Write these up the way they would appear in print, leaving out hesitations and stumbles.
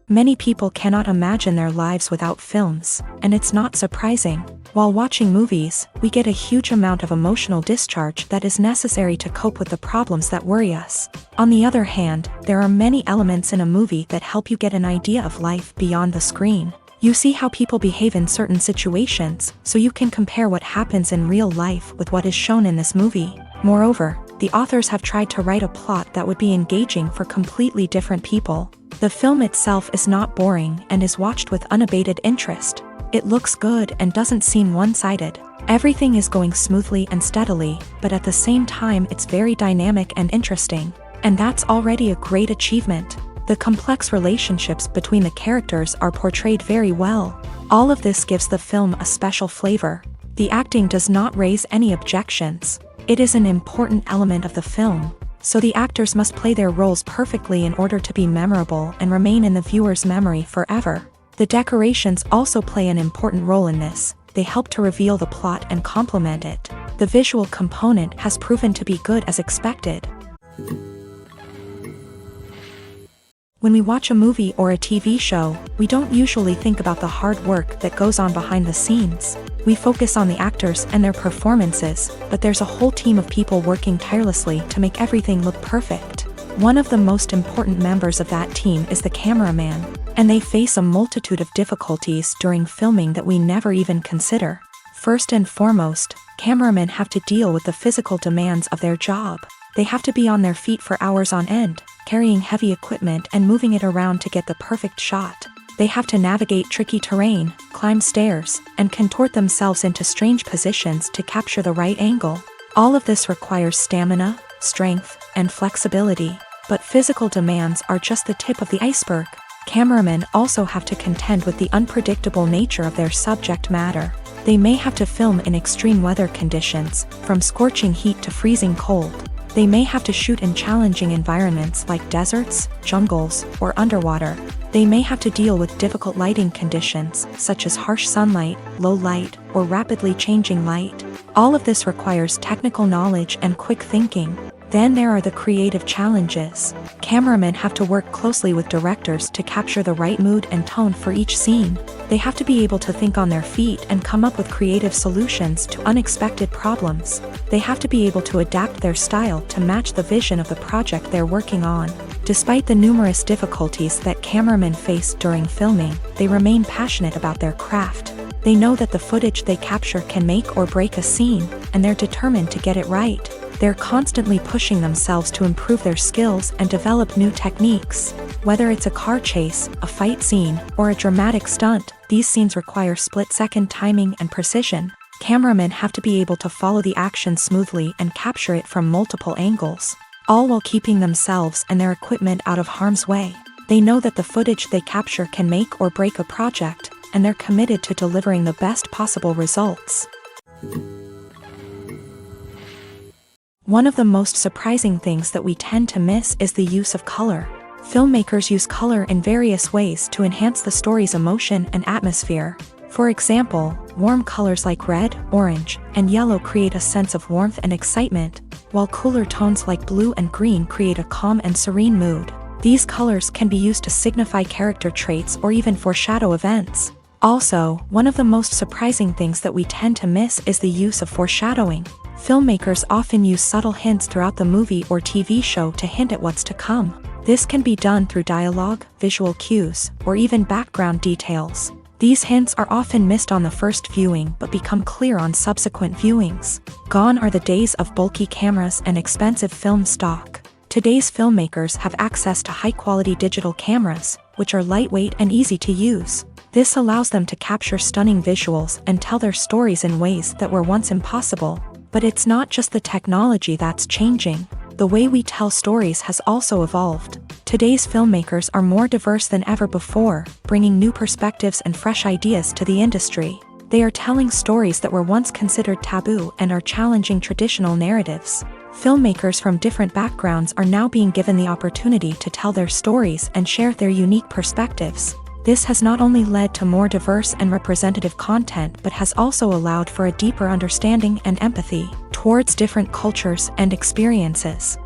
Many people cannot imagine their lives without films, and it's not surprising. While watching movies, we get a huge amount of emotional discharge that is necessary to cope with the problems that worry us. On the other hand, there are many elements in a movie that help you get an idea of life beyond the screen. You see how people behave in certain situations, so you can compare what happens in real life with what is shown in this movie. Moreover, the authors have tried to write a plot that would be engaging for completely different people. The film itself is not boring and is watched with unabated interest. It looks good and doesn't seem one-sided. Everything is going smoothly and steadily, but at the same time it's very dynamic and interesting. And that's already a great achievement. The complex relationships between the characters are portrayed very well. All of this gives the film a special flavor. The acting does not raise any objections. It is an important element of the film, so the actors must play their roles perfectly in order to be memorable and remain in the viewer's memory forever. The decorations also play an important role in this. They help to reveal the plot and complement it. The visual component has proven to be good as expected. When we watch a movie or a TV show, we don't usually think about the hard work that goes on behind the scenes. We focus on the actors and their performances, but there's a whole team of people working tirelessly to make everything look perfect. One of the most important members of that team is the cameraman, and they face a multitude of difficulties during filming that we never even consider. First and foremost, cameramen have to deal with the physical demands of their job. They have to be on their feet for hours on end, carrying heavy equipment and moving it around to get the perfect shot. They have to navigate tricky terrain, climb stairs, and contort themselves into strange positions to capture the right angle. All of this requires stamina, strength, and flexibility. But physical demands are just the tip of the iceberg. Cameramen also have to contend with the unpredictable nature of their subject matter. They may have to film in extreme weather conditions, from scorching heat to freezing cold. They may have to shoot in challenging environments like deserts, jungles, or underwater. They may have to deal with difficult lighting conditions, such as harsh sunlight, low light, or rapidly changing light. All of this requires technical knowledge and quick thinking. Then there are the creative challenges. Cameramen have to work closely with directors to capture the right mood and tone for each scene. They have to be able to think on their feet and come up with creative solutions to unexpected problems. They have to be able to adapt their style to match the vision of the project they're working on. Despite the numerous difficulties that cameramen face during filming, they remain passionate about their craft. They know that the footage they capture can make or break a scene, and they're determined to get it right. They're constantly pushing themselves to improve their skills and develop new techniques. Whether it's a car chase, a fight scene, or a dramatic stunt, these scenes require split-second timing and precision. Cameramen have to be able to follow the action smoothly and capture it from multiple angles, all while keeping themselves and their equipment out of harm's way. They know that the footage they capture can make or break a project, and they're committed to delivering the best possible results. One of the most surprising things that we tend to miss is the use of color. Filmmakers use color in various ways to enhance the story's emotion and atmosphere. For example, warm colors like red, orange, and yellow create a sense of warmth and excitement, while cooler tones like blue and green create a calm and serene mood. These colors can be used to signify character traits or even foreshadow events. Also, one of the most surprising things that we tend to miss is the use of foreshadowing. Filmmakers often use subtle hints throughout the movie or TV show to hint at what's to come. This can be done through dialogue, visual cues, or even background details. These hints are often missed on the first viewing but become clear on subsequent viewings. Gone are the days of bulky cameras and expensive film stock. Today's filmmakers have access to high-quality digital cameras, which are lightweight and easy to use. This allows them to capture stunning visuals and tell their stories in ways that were once impossible. But it's not just the technology that's changing. The way we tell stories has also evolved. Today's filmmakers are more diverse than ever before, bringing new perspectives and fresh ideas to the industry. They are telling stories that were once considered taboo and are challenging traditional narratives. Filmmakers from different backgrounds are now being given the opportunity to tell their stories and share their unique perspectives. This has not only led to more diverse and representative content but has also allowed for a deeper understanding and empathy towards different cultures and experiences.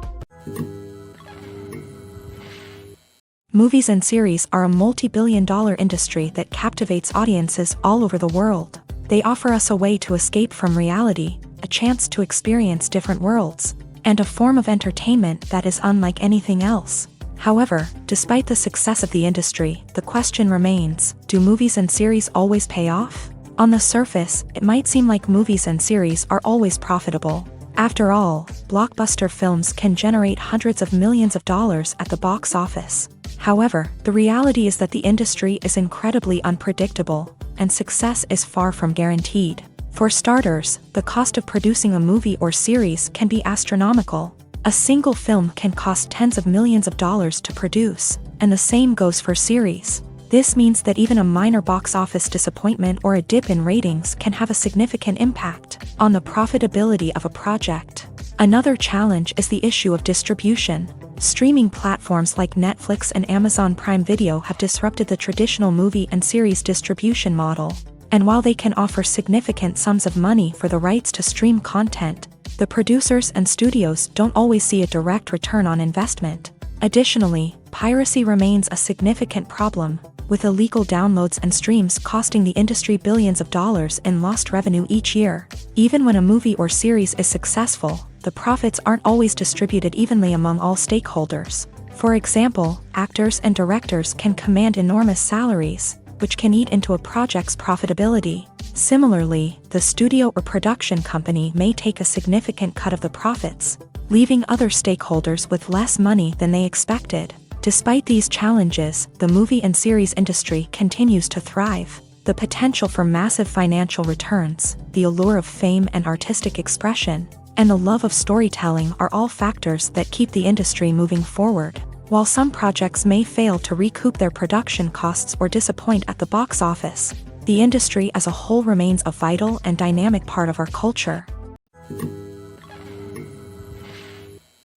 Movies and series are a multi-billion-dollar industry that captivates audiences all over the world. They offer us a way to escape from reality, a chance to experience different worlds, and a form of entertainment that is unlike anything else. However, despite the success of the industry, the question remains, do movies and series always pay off? On the surface, it might seem like movies and series are always profitable. After all, blockbuster films can generate hundreds of millions of dollars at the box office. However, the reality is that the industry is incredibly unpredictable, and success is far from guaranteed. For starters, the cost of producing a movie or series can be astronomical. A single film can cost tens of millions of dollars to produce, and the same goes for series. This means that even a minor box office disappointment or a dip in ratings can have a significant impact on the profitability of a project. Another challenge is the issue of distribution. Streaming platforms like Netflix and Amazon Prime Video have disrupted the traditional movie and series distribution model. And while they can offer significant sums of money for the rights to stream content, the producers and studios don't always see a direct return on investment. Additionally, piracy remains a significant problem, with illegal downloads and streams costing the industry billions of dollars in lost revenue each year. Even when a movie or series is successful, the profits aren't always distributed evenly among all stakeholders. For example, actors and directors can command enormous salaries, which can eat into a project's profitability. Similarly, the studio or production company may take a significant cut of the profits, leaving other stakeholders with less money than they expected. Despite these challenges, the movie and series industry continues to thrive. The potential for massive financial returns, the allure of fame and artistic expression, and the love of storytelling are all factors that keep the industry moving forward. While some projects may fail to recoup their production costs or disappoint at the box office, the industry as a whole remains a vital and dynamic part of our culture.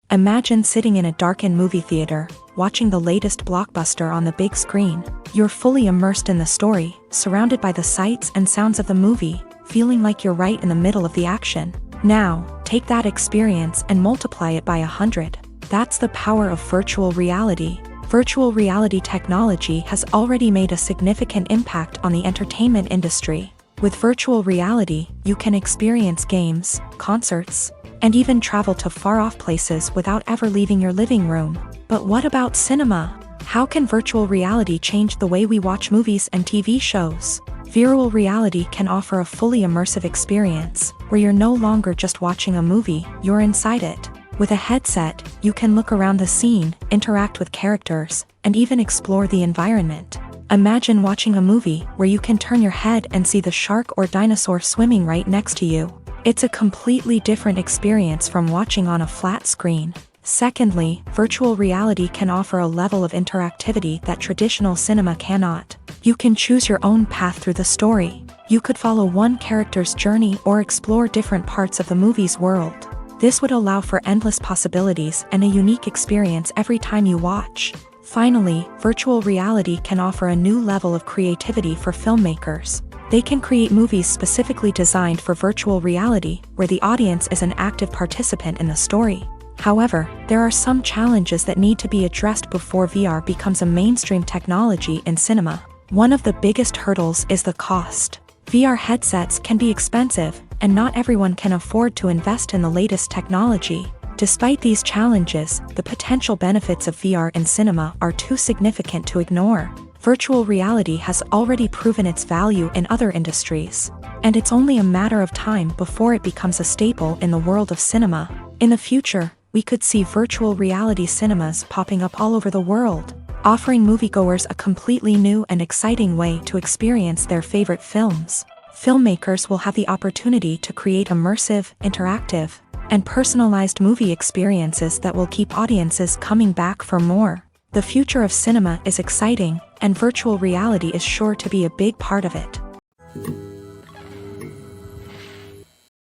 Imagine sitting in a darkened movie theater, watching the latest blockbuster on the big screen. You're fully immersed in the story, surrounded by the sights and sounds of the movie, feeling like you're right in the middle of the action. Now, take that experience and multiply it by 100. That's the power of virtual reality. Virtual reality technology has already made a significant impact on the entertainment industry. With virtual reality, you can experience games, concerts, and even travel to far-off places without ever leaving your living room. But what about cinema? How can virtual reality change the way we watch movies and TV shows? Virtual reality can offer a fully immersive experience, where you're no longer just watching a movie, you're inside it. With a headset, you can look around the scene, interact with characters, and even explore the environment. Imagine watching a movie where you can turn your head and see the shark or dinosaur swimming right next to you. It's a completely different experience from watching on a flat screen. Secondly, virtual reality can offer a level of interactivity that traditional cinema cannot. You can choose your own path through the story. You could follow one character's journey or explore different parts of the movie's world. This would allow for endless possibilities and a unique experience every time you watch. Finally, virtual reality can offer a new level of creativity for filmmakers. They can create movies specifically designed for virtual reality, where the audience is an active participant in the story. However, there are some challenges that need to be addressed before VR becomes a mainstream technology in cinema. One of the biggest hurdles is the cost. VR headsets can be expensive, and not everyone can afford to invest in the latest technology. Despite these challenges, the potential benefits of VR in cinema are too significant to ignore. Virtual reality has already proven its value in other industries, and it's only a matter of time before it becomes a staple in the world of cinema. In the future, we could see virtual reality cinemas popping up all over the world, offering moviegoers a completely new and exciting way to experience their favorite films. Filmmakers will have the opportunity to create immersive, interactive, and personalized movie experiences that will keep audiences coming back for more. The future of cinema is exciting, and virtual reality is sure to be a big part of it.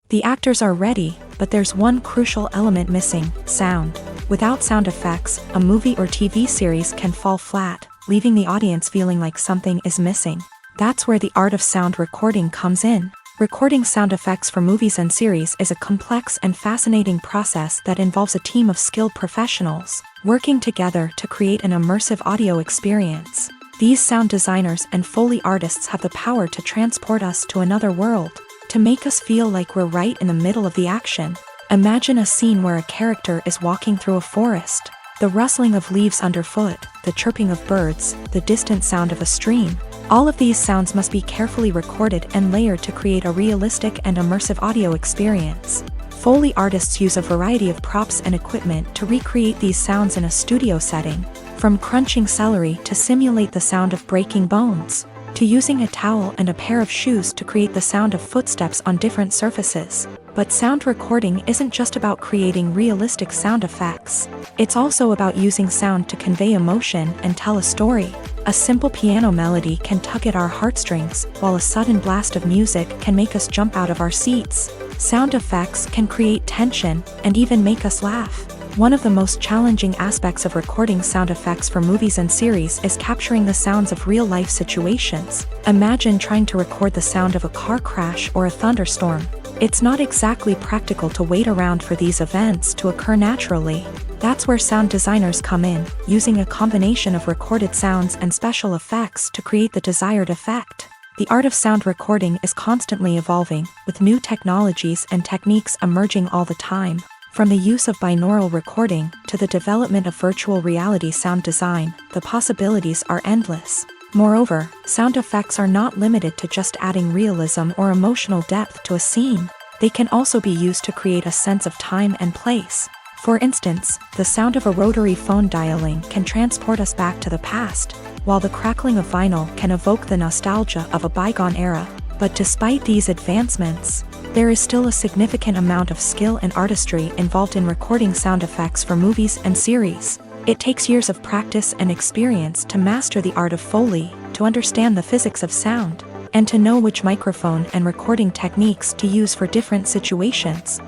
The actors are ready, but there's one crucial element missing: sound. Without sound effects, a movie or TV series can fall flat, leaving the audience feeling like something is missing. That's where the art of sound recording comes in. Recording sound effects for movies and series is a complex and fascinating process that involves a team of skilled professionals working together to create an immersive audio experience. These sound designers and Foley artists have the power to transport us to another world, to make us feel like we're right in the middle of the action. Imagine a scene where a character is walking through a forest. The rustling of leaves underfoot, the chirping of birds, the distant sound of a stream. All of these sounds must be carefully recorded and layered to create a realistic and immersive audio experience. Foley artists use a variety of props and equipment to recreate these sounds in a studio setting, from crunching celery to simulate the sound of breaking bones, to using a towel and a pair of shoes to create the sound of footsteps on different surfaces. But sound recording isn't just about creating realistic sound effects. It's also about using sound to convey emotion and tell a story. A simple piano melody can tug at our heartstrings, while a sudden blast of music can make us jump out of our seats. Sound effects can create tension and even make us laugh. One of the most challenging aspects of recording sound effects for movies and series is capturing the sounds of real-life situations. Imagine trying to record the sound of a car crash or a thunderstorm. It's not exactly practical to wait around for these events to occur naturally. That's where sound designers come in, using a combination of recorded sounds and special effects to create the desired effect. The art of sound recording is constantly evolving, with new technologies and techniques emerging all the time. From the use of binaural recording to the development of virtual reality sound design, the possibilities are endless. Moreover, sound effects are not limited to just adding realism or emotional depth to a scene. They can also be used to create a sense of time and place. For instance, the sound of a rotary phone dialing can transport us back to the past, while the crackling of vinyl can evoke the nostalgia of a bygone era. But despite these advancements, there is still a significant amount of skill and artistry involved in recording sound effects for movies and series. It takes years of practice and experience to master the art of Foley, to understand the physics of sound, and to know which microphone and recording techniques to use for different situations.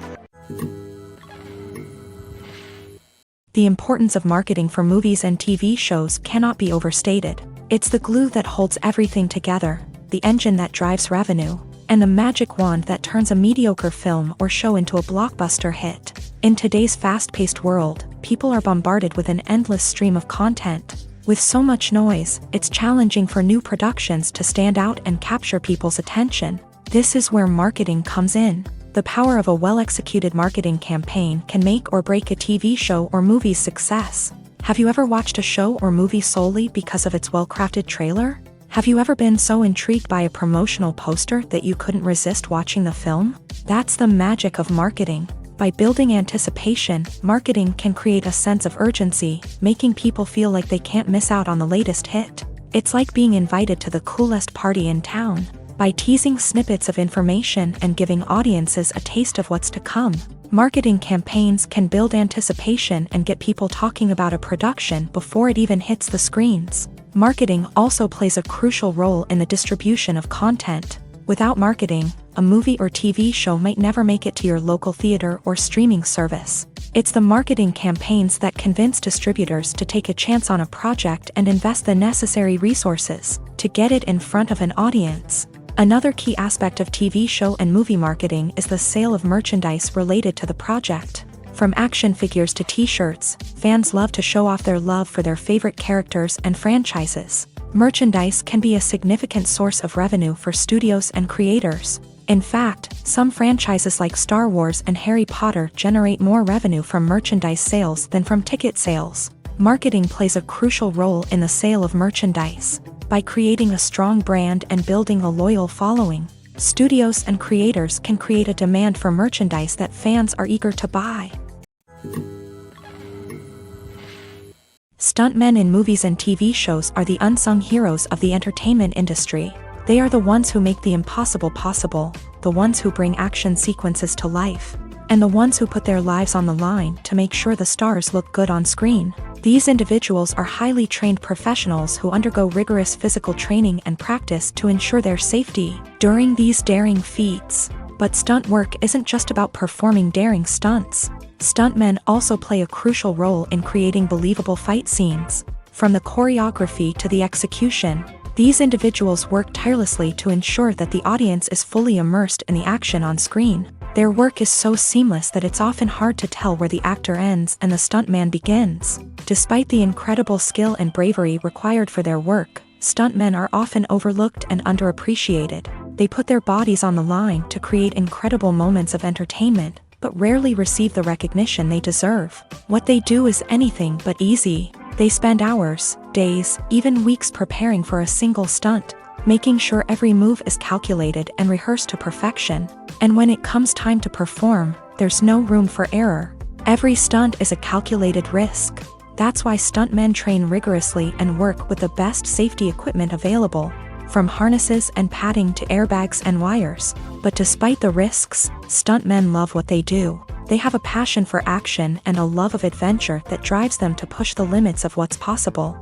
The importance of marketing for movies and TV shows cannot be overstated. It's the glue that holds everything together, the engine that drives revenue, and the magic wand that turns a mediocre film or show into a blockbuster hit. In today's fast-paced world, people are bombarded with an endless stream of content. With so much noise, it's challenging for new productions to stand out and capture people's attention. This is where marketing comes in. The power of a well-executed marketing campaign can make or break a TV show or movie's success. Have you ever watched a show or movie solely because of its well-crafted trailer? Have you ever been so intrigued by a promotional poster that you couldn't resist watching the film? That's the magic of marketing. By building anticipation, marketing can create a sense of urgency, making people feel like they can't miss out on the latest hit. It's like being invited to the coolest party in town. By teasing snippets of information and giving audiences a taste of what's to come, marketing campaigns can build anticipation and get people talking about a production before it even hits the screens. Marketing also plays a crucial role in the distribution of content. Without marketing, a movie or TV show might never make it to your local theater or streaming service. It's the marketing campaigns that convince distributors to take a chance on a project and invest the necessary resources to get it in front of an audience. Another key aspect of TV show and movie marketing is the sale of merchandise related to the project. From action figures to t-shirts, fans love to show off their love for their favorite characters and franchises. Merchandise can be a significant source of revenue for studios and creators. In fact, some franchises like Star Wars and Harry Potter generate more revenue from merchandise sales than from ticket sales. Marketing plays a crucial role in the sale of merchandise. By creating a strong brand and building a loyal following, studios and creators can create a demand for merchandise that fans are eager to buy. Stuntmen in movies and TV shows are the unsung heroes of the entertainment industry. They are the ones who make the impossible possible, the ones who bring action sequences to life, and the ones who put their lives on the line to make sure the stars look good on screen. These individuals are highly trained professionals who undergo rigorous physical training and practice to ensure their safety during these daring feats. But stunt work isn't just about performing daring stunts. Stuntmen also play a crucial role in creating believable fight scenes. From the choreography to the execution, These individuals work tirelessly to ensure that the audience is fully immersed in the action on screen. Their work is so seamless that it's often hard to tell where the actor ends and the stuntman begins. Despite the incredible skill and bravery required for their work, stuntmen are often overlooked and underappreciated. They put their bodies on the line to create incredible moments of entertainment, but rarely receive the recognition they deserve. What they do is anything but easy. They spend hours, days, even weeks preparing for a single stunt, making sure every move is calculated and rehearsed to perfection. And when it comes time to perform, there's no room for error. Every stunt is a calculated risk. That's why stuntmen train rigorously and work with the best safety equipment available, from harnesses and padding to airbags and wires. But despite the risks, stuntmen love what they do. They have a passion for action and a love of adventure that drives them to push the limits of what's possible.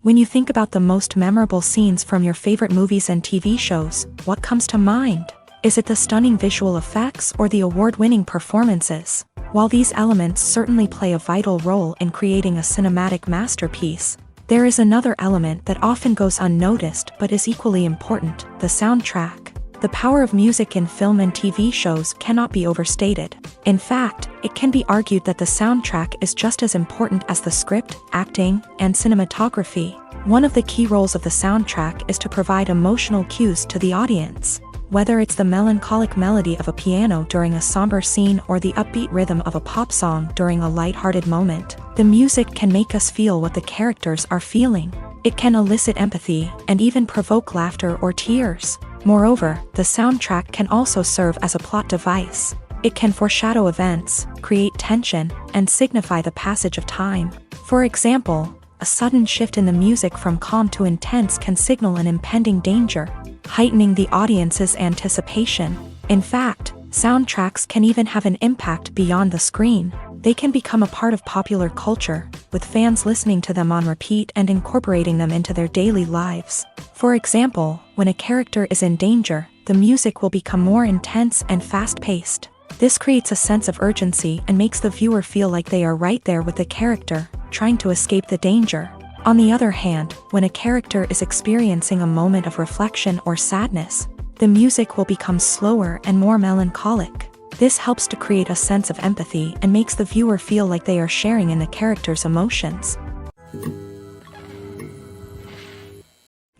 When you think about the most memorable scenes from your favorite movies and TV shows, what comes to mind? Is it the stunning visual effects or the award-winning performances? While these elements certainly play a vital role in creating a cinematic masterpiece, there is another element that often goes unnoticed but is equally important: the soundtrack. The power of music in film and TV shows cannot be overstated. In fact, it can be argued that the soundtrack is just as important as the script, acting, and cinematography. One of the key roles of the soundtrack is to provide emotional cues to the audience. Whether it's the melancholic melody of a piano during a somber scene or the upbeat rhythm of a pop song during a lighthearted moment, the music can make us feel what the characters are feeling. It can elicit empathy and even provoke laughter or tears. Moreover, the soundtrack can also serve as a plot device. It can foreshadow events, create tension, and signify the passage of time. For example, a sudden shift in the music from calm to intense can signal an impending danger, heightening the audience's anticipation. In fact, soundtracks can even have an impact beyond the screen. They can become a part of popular culture, with fans listening to them on repeat and incorporating them into their daily lives. For example, when a character is in danger, the music will become more intense and fast-paced. This creates a sense of urgency and makes the viewer feel like they are right there with the character, trying to escape the danger. On the other hand, when a character is experiencing a moment of reflection or sadness, the music will become slower and more melancholic. This helps to create a sense of empathy and makes the viewer feel like they are sharing in the character's emotions.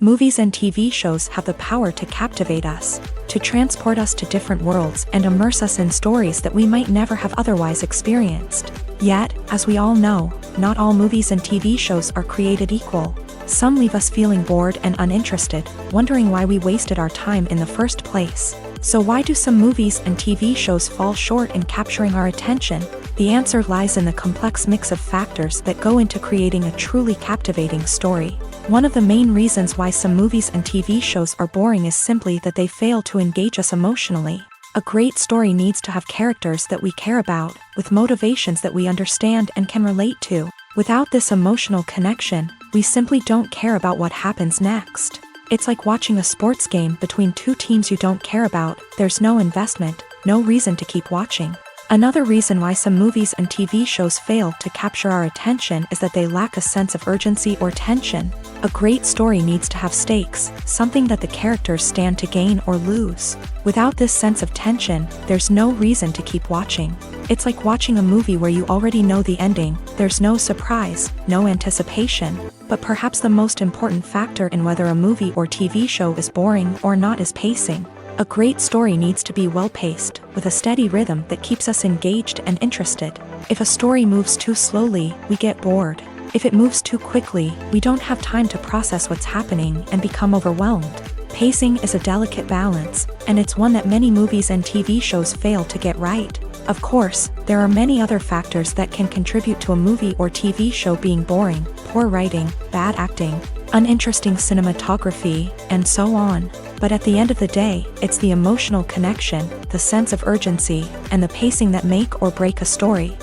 Movies and TV shows have the power to captivate us, to transport us to different worlds and immerse us in stories that we might never have otherwise experienced. Yet, as we all know, not all movies and TV shows are created equal. Some leave us feeling bored and uninterested, wondering why we wasted our time in the first place. So why do some movies and TV shows fall short in capturing our attention? The answer lies in the complex mix of factors that go into creating a truly captivating story. One of the main reasons why some movies and TV shows are boring is simply that they fail to engage us emotionally. A great story needs to have characters that we care about, with motivations that we understand and can relate to. Without this emotional connection, we simply don't care about what happens next. It's like watching a sports game between two teams you don't care about. There's no investment, no reason to keep watching. Another reason why some movies and TV shows fail to capture our attention is that they lack a sense of urgency or tension. A great story needs to have stakes, something that the characters stand to gain or lose. Without this sense of tension, there's no reason to keep watching. It's like watching a movie where you already know the ending. There's no surprise, no anticipation. But perhaps the most important factor in whether a movie or TV show is boring or not is pacing. A great story needs to be well-paced, with a steady rhythm that keeps us engaged and interested. If a story moves too slowly, we get bored. If it moves too quickly, we don't have time to process what's happening and become overwhelmed. Pacing is a delicate balance, and it's one that many movies and TV shows fail to get right. Of course, there are many other factors that can contribute to a movie or TV show being boring: poor writing, bad acting, uninteresting cinematography, and so on. But at the end of the day, it's the emotional connection, the sense of urgency, and the pacing that make or break a story.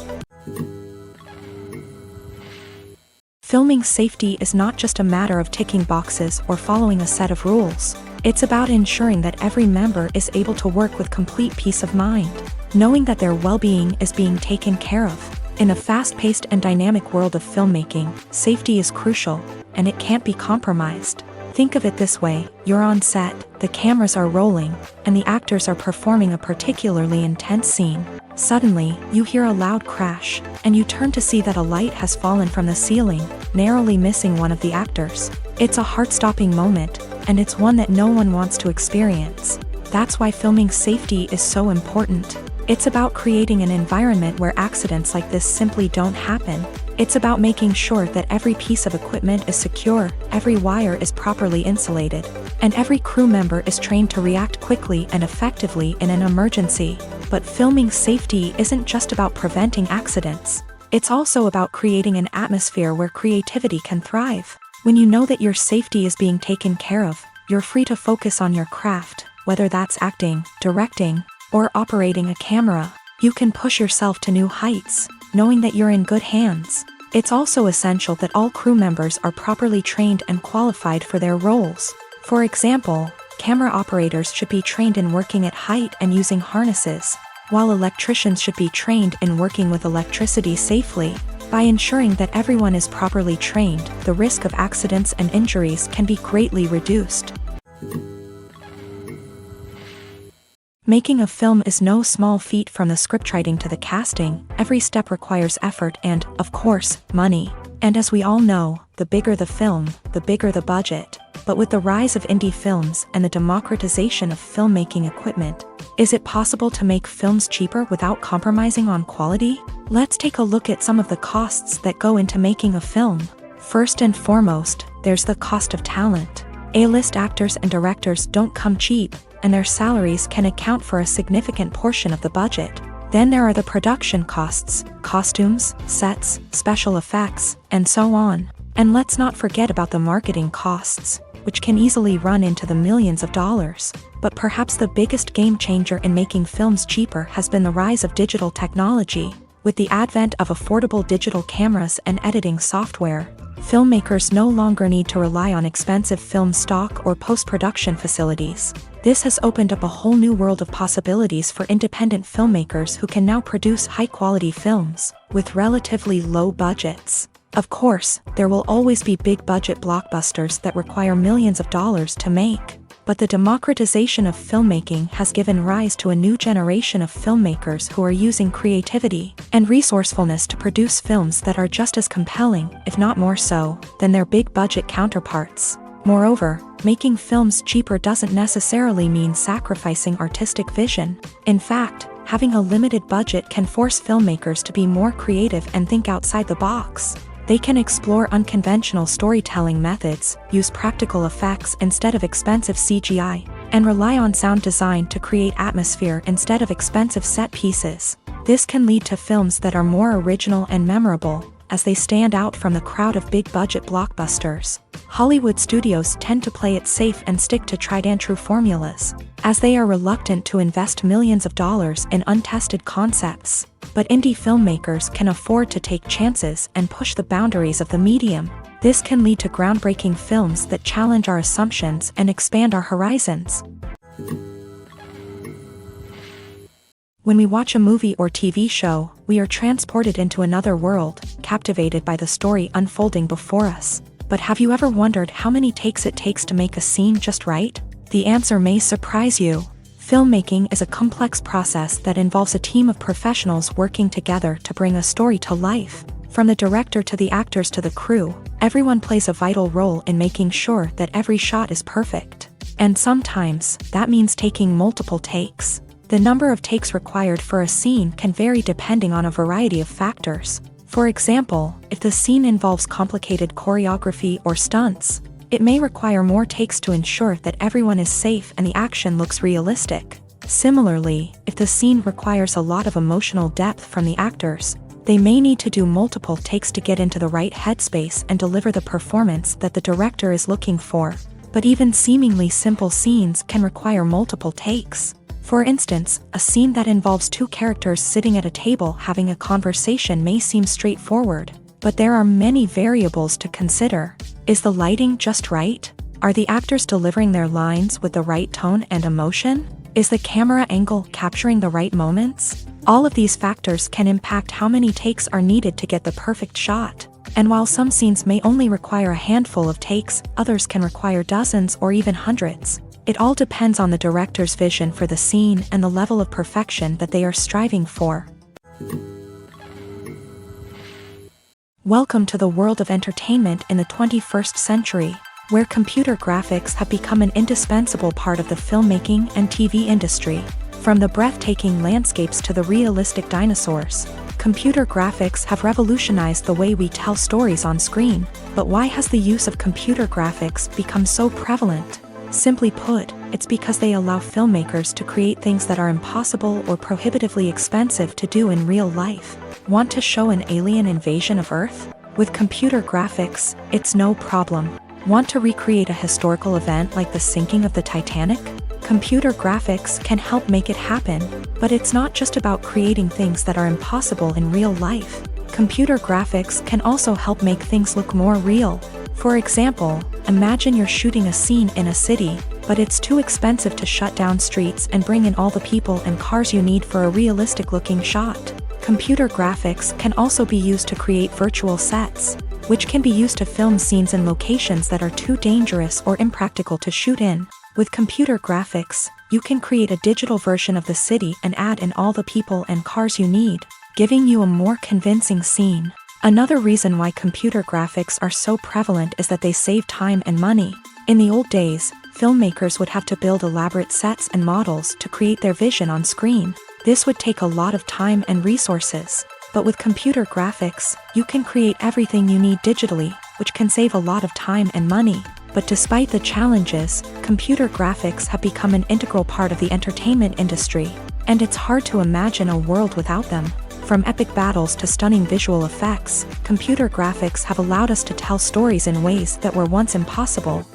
Filming safety is not just a matter of ticking boxes or following a set of rules. It's about ensuring that every member is able to work with complete peace of mind, knowing that their well-being is being taken care of. In a fast-paced and dynamic world of filmmaking, safety is crucial, and it can't be compromised. Think of it this way: you're on set, the cameras are rolling, and the actors are performing a particularly intense scene. Suddenly, you hear a loud crash, and you turn to see that a light has fallen from the ceiling, narrowly missing one of the actors. It's a heart-stopping moment, and it's one that no one wants to experience. That's why filming safety is so important. It's about creating an environment where accidents like this simply don't happen. It's about making sure that every piece of equipment is secure, every wire is properly insulated, and every crew member is trained to react quickly and effectively in an emergency. But filming safety isn't just about preventing accidents. It's also about creating an atmosphere where creativity can thrive. When you know that your safety is being taken care of, you're free to focus on your craft, whether that's acting, directing, or operating a camera. You can push yourself to new heights, knowing that you're in good hands. It's also essential that all crew members are properly trained and qualified for their roles. For example, camera operators should be trained in working at height and using harnesses, while electricians should be trained in working with electricity safely. By ensuring that everyone is properly trained, the risk of accidents and injuries can be greatly reduced. Making a film is no small feat. From the scriptwriting to the casting, every step requires effort and, of course, money. And as we all know, the bigger the film, the bigger the budget. But with the rise of indie films and the democratization of filmmaking equipment, is it possible to make films cheaper without compromising on quality? Let's take a look at some of the costs that go into making a film. First and foremost, there's the cost of talent. A-list actors and directors don't come cheap, and their salaries can account for a significant portion of the budget. Then there are the production costs, costumes, sets, special effects, and so on. And let's not forget about the marketing costs, which can easily run into the millions of dollars. But perhaps the biggest game changer in making films cheaper has been the rise of digital technology. With the advent of affordable digital cameras and editing software, filmmakers no longer need to rely on expensive film stock or post-production facilities. This has opened up a whole new world of possibilities for independent filmmakers who can now produce high-quality films with relatively low budgets. Of course, there will always be big-budget blockbusters that require millions of dollars to make. But the democratization of filmmaking has given rise to a new generation of filmmakers who are using creativity and resourcefulness to produce films that are just as compelling, if not more so, than their big-budget counterparts. Moreover, making films cheaper doesn't necessarily mean sacrificing artistic vision. In fact, having a limited budget can force filmmakers to be more creative and think outside the box. They can explore unconventional storytelling methods, use practical effects instead of expensive CGI, and rely on sound design to create atmosphere instead of expensive set pieces. This can lead to films that are more original and memorable, as they stand out from the crowd of big-budget blockbusters. Hollywood studios tend to play it safe and stick to tried-and-true formulas, as they are reluctant to invest millions of dollars in untested concepts. But indie filmmakers can afford to take chances and push the boundaries of the medium. This can lead to groundbreaking films that challenge our assumptions and expand our horizons. When we watch a movie or TV show, we are transported into another world, captivated by the story unfolding before us. But have you ever wondered how many takes it takes to make a scene just right? The answer may surprise you. Filmmaking is a complex process that involves a team of professionals working together to bring a story to life. From the director to the actors to the crew, everyone plays a vital role in making sure that every shot is perfect. And sometimes, that means taking multiple takes. The number of takes required for a scene can vary depending on a variety of factors. For example, if the scene involves complicated choreography or stunts, it may require more takes to ensure that everyone is safe and the action looks realistic. Similarly, if the scene requires a lot of emotional depth from the actors, they may need to do multiple takes to get into the right headspace and deliver the performance that the director is looking for. But even seemingly simple scenes can require multiple takes. For instance, a scene that involves two characters sitting at a table having a conversation may seem straightforward, but there are many variables to consider. Is the lighting just right? Are the actors delivering their lines with the right tone and emotion? Is the camera angle capturing the right moments? All of these factors can impact how many takes are needed to get the perfect shot. And while some scenes may only require a handful of takes, others can require dozens or even hundreds. It all depends on the director's vision for the scene and the level of perfection that they are striving for. Welcome to the world of entertainment in the 21st century, where computer graphics have become an indispensable part of the filmmaking and TV industry. From the breathtaking landscapes to the realistic dinosaurs, computer graphics have revolutionized the way we tell stories on screen. But why has the use of computer graphics become so prevalent? Simply put, it's because they allow filmmakers to create things that are impossible or prohibitively expensive to do in real life. Want to show an alien invasion of Earth? With computer graphics, it's no problem. Want to recreate a historical event like the sinking of the Titanic? Computer graphics can help make it happen, but it's not just about creating things that are impossible in real life. Computer graphics can also help make things look more real. For example, imagine you're shooting a scene in a city, but it's too expensive to shut down streets and bring in all the people and cars you need for a realistic-looking shot. Computer graphics can also be used to create virtual sets, which can be used to film scenes in locations that are too dangerous or impractical to shoot in. With computer graphics, you can create a digital version of the city and add in all the people and cars you need, giving you a more convincing scene. Another reason why computer graphics are so prevalent is that they save time and money. In the old days, filmmakers would have to build elaborate sets and models to create their vision on screen. This would take a lot of time and resources. But with computer graphics, you can create everything you need digitally, which can save a lot of time and money. But despite the challenges, computer graphics have become an integral part of the entertainment industry, and it's hard to imagine a world without them. From epic battles to stunning visual effects, computer graphics have allowed us to tell stories in ways that were once impossible.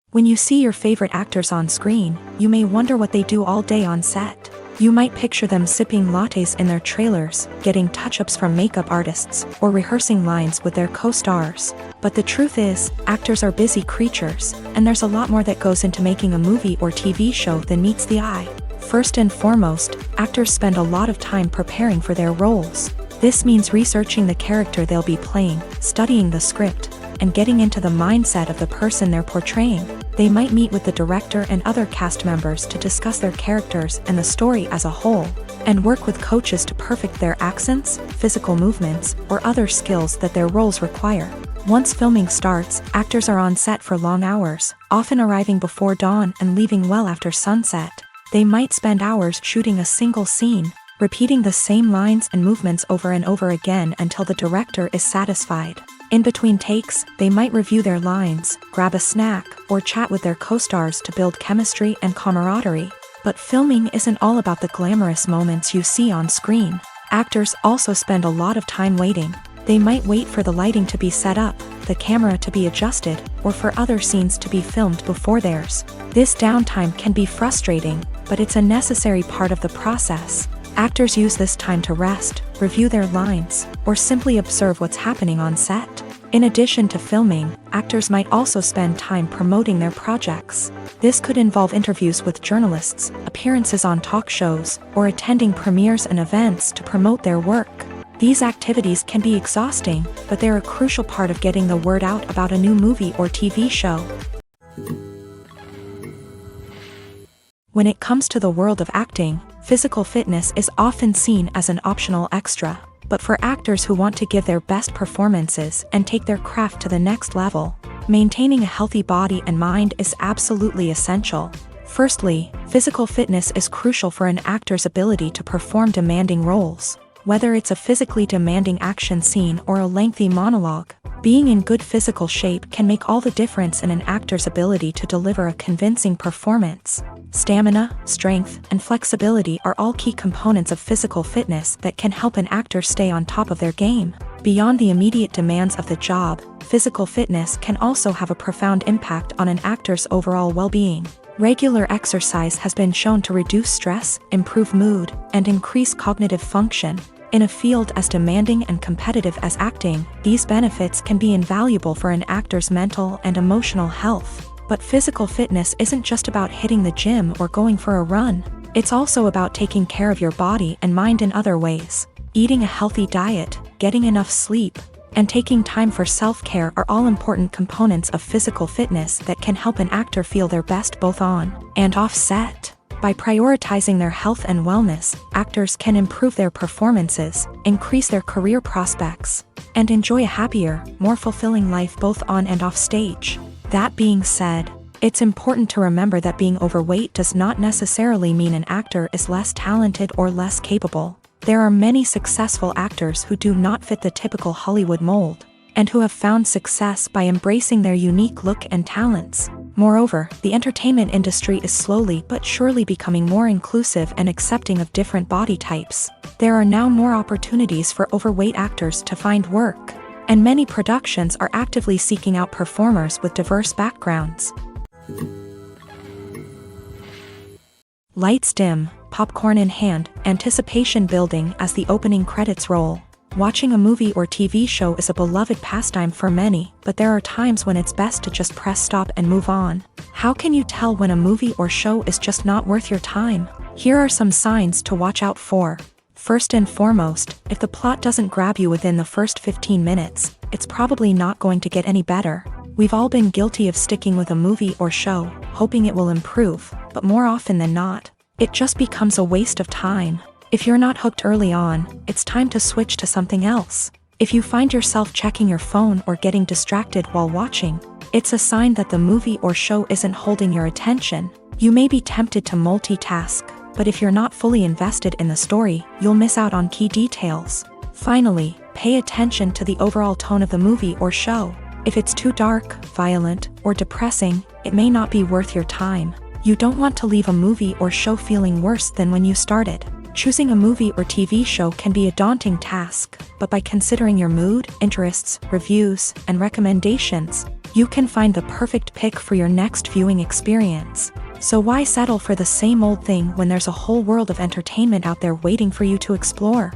When you see your favorite actors on screen, you may wonder what they do all day on set. You might picture them sipping lattes in their trailers, getting touch-ups from makeup artists, or rehearsing lines with their co-stars. But the truth is, actors are busy creatures, and there's a lot more that goes into making a movie or TV show than meets the eye. First and foremost, actors spend a lot of time preparing for their roles. This means researching the character they'll be playing, studying the script, and getting into the mindset of the person they're portraying. They might meet with the director and other cast members to discuss their characters and the story as a whole, and work with coaches to perfect their accents, physical movements, or other skills that their roles require. Once filming starts, actors are on set for long hours, often arriving before dawn and leaving well after sunset. They might spend hours shooting a single scene, repeating the same lines and movements over and over again until the director is satisfied. In between takes, they might review their lines, grab a snack, or chat with their co-stars to build chemistry and camaraderie. But filming isn't all about the glamorous moments you see on screen. Actors also spend a lot of time waiting. They might wait for the lighting to be set up, the camera to be adjusted, or for other scenes to be filmed before theirs. This downtime can be frustrating, but it's a necessary part of the process. Actors use this time to rest, review their lines, or simply observe what's happening on set. In addition to filming, actors might also spend time promoting their projects. This could involve interviews with journalists, appearances on talk shows, or attending premieres and events to promote their work. These activities can be exhausting, but they're a crucial part of getting the word out about a new movie or TV show. When it comes to the world of acting, physical fitness is often seen as an optional extra. But for actors who want to give their best performances and take their craft to the next level, maintaining a healthy body and mind is absolutely essential. Firstly, physical fitness is crucial for an actor's ability to perform demanding roles. Whether it's a physically demanding action scene or a lengthy monologue, being in good physical shape can make all the difference in an actor's ability to deliver a convincing performance. Stamina, strength, and flexibility are all key components of physical fitness that can help an actor stay on top of their game. Beyond the immediate demands of the job, physical fitness can also have a profound impact on an actor's overall well-being. Regular exercise has been shown to reduce stress, improve mood, and increase cognitive function. In a field as demanding and competitive as acting, these benefits can be invaluable for an actor's mental and emotional health. But physical fitness isn't just about hitting the gym or going for a run. It's also about taking care of your body and mind in other ways. Eating a healthy diet, getting enough sleep, and taking time for self-care are all important components of physical fitness that can help an actor feel their best both on and off set. By prioritizing their health and wellness, actors can improve their performances, increase their career prospects, and enjoy a happier, more fulfilling life both on and off stage. That being said, it's important to remember that being overweight does not necessarily mean an actor is less talented or less capable. There are many successful actors who do not fit the typical Hollywood mold, and who have found success by embracing their unique look and talents. Moreover, the entertainment industry is slowly but surely becoming more inclusive and accepting of different body types. There are now more opportunities for overweight actors to find work, and many productions are actively seeking out performers with diverse backgrounds. Lights dim, popcorn in hand, anticipation building as the opening credits roll. Watching a movie or TV show is a beloved pastime for many, but there are times when it's best to just press stop and move on. How can you tell when a movie or show is just not worth your time? Here are some signs to watch out for. First and foremost, if the plot doesn't grab you within the first 15 minutes, it's probably not going to get any better. We've all been guilty of sticking with a movie or show, hoping it will improve, but more often than not, it just becomes a waste of time. If you're not hooked early on, it's time to switch to something else. If you find yourself checking your phone or getting distracted while watching, it's a sign that the movie or show isn't holding your attention. You may be tempted to multitask, but if you're not fully invested in the story, you'll miss out on key details. Finally, pay attention to the overall tone of the movie or show. If it's too dark, violent, or depressing, it may not be worth your time. You don't want to leave a movie or show feeling worse than when you started. Choosing a movie or TV show can be a daunting task, but by considering your mood, interests, reviews, and recommendations, you can find the perfect pick for your next viewing experience. So why settle for the same old thing when there's a whole world of entertainment out there waiting for you to explore?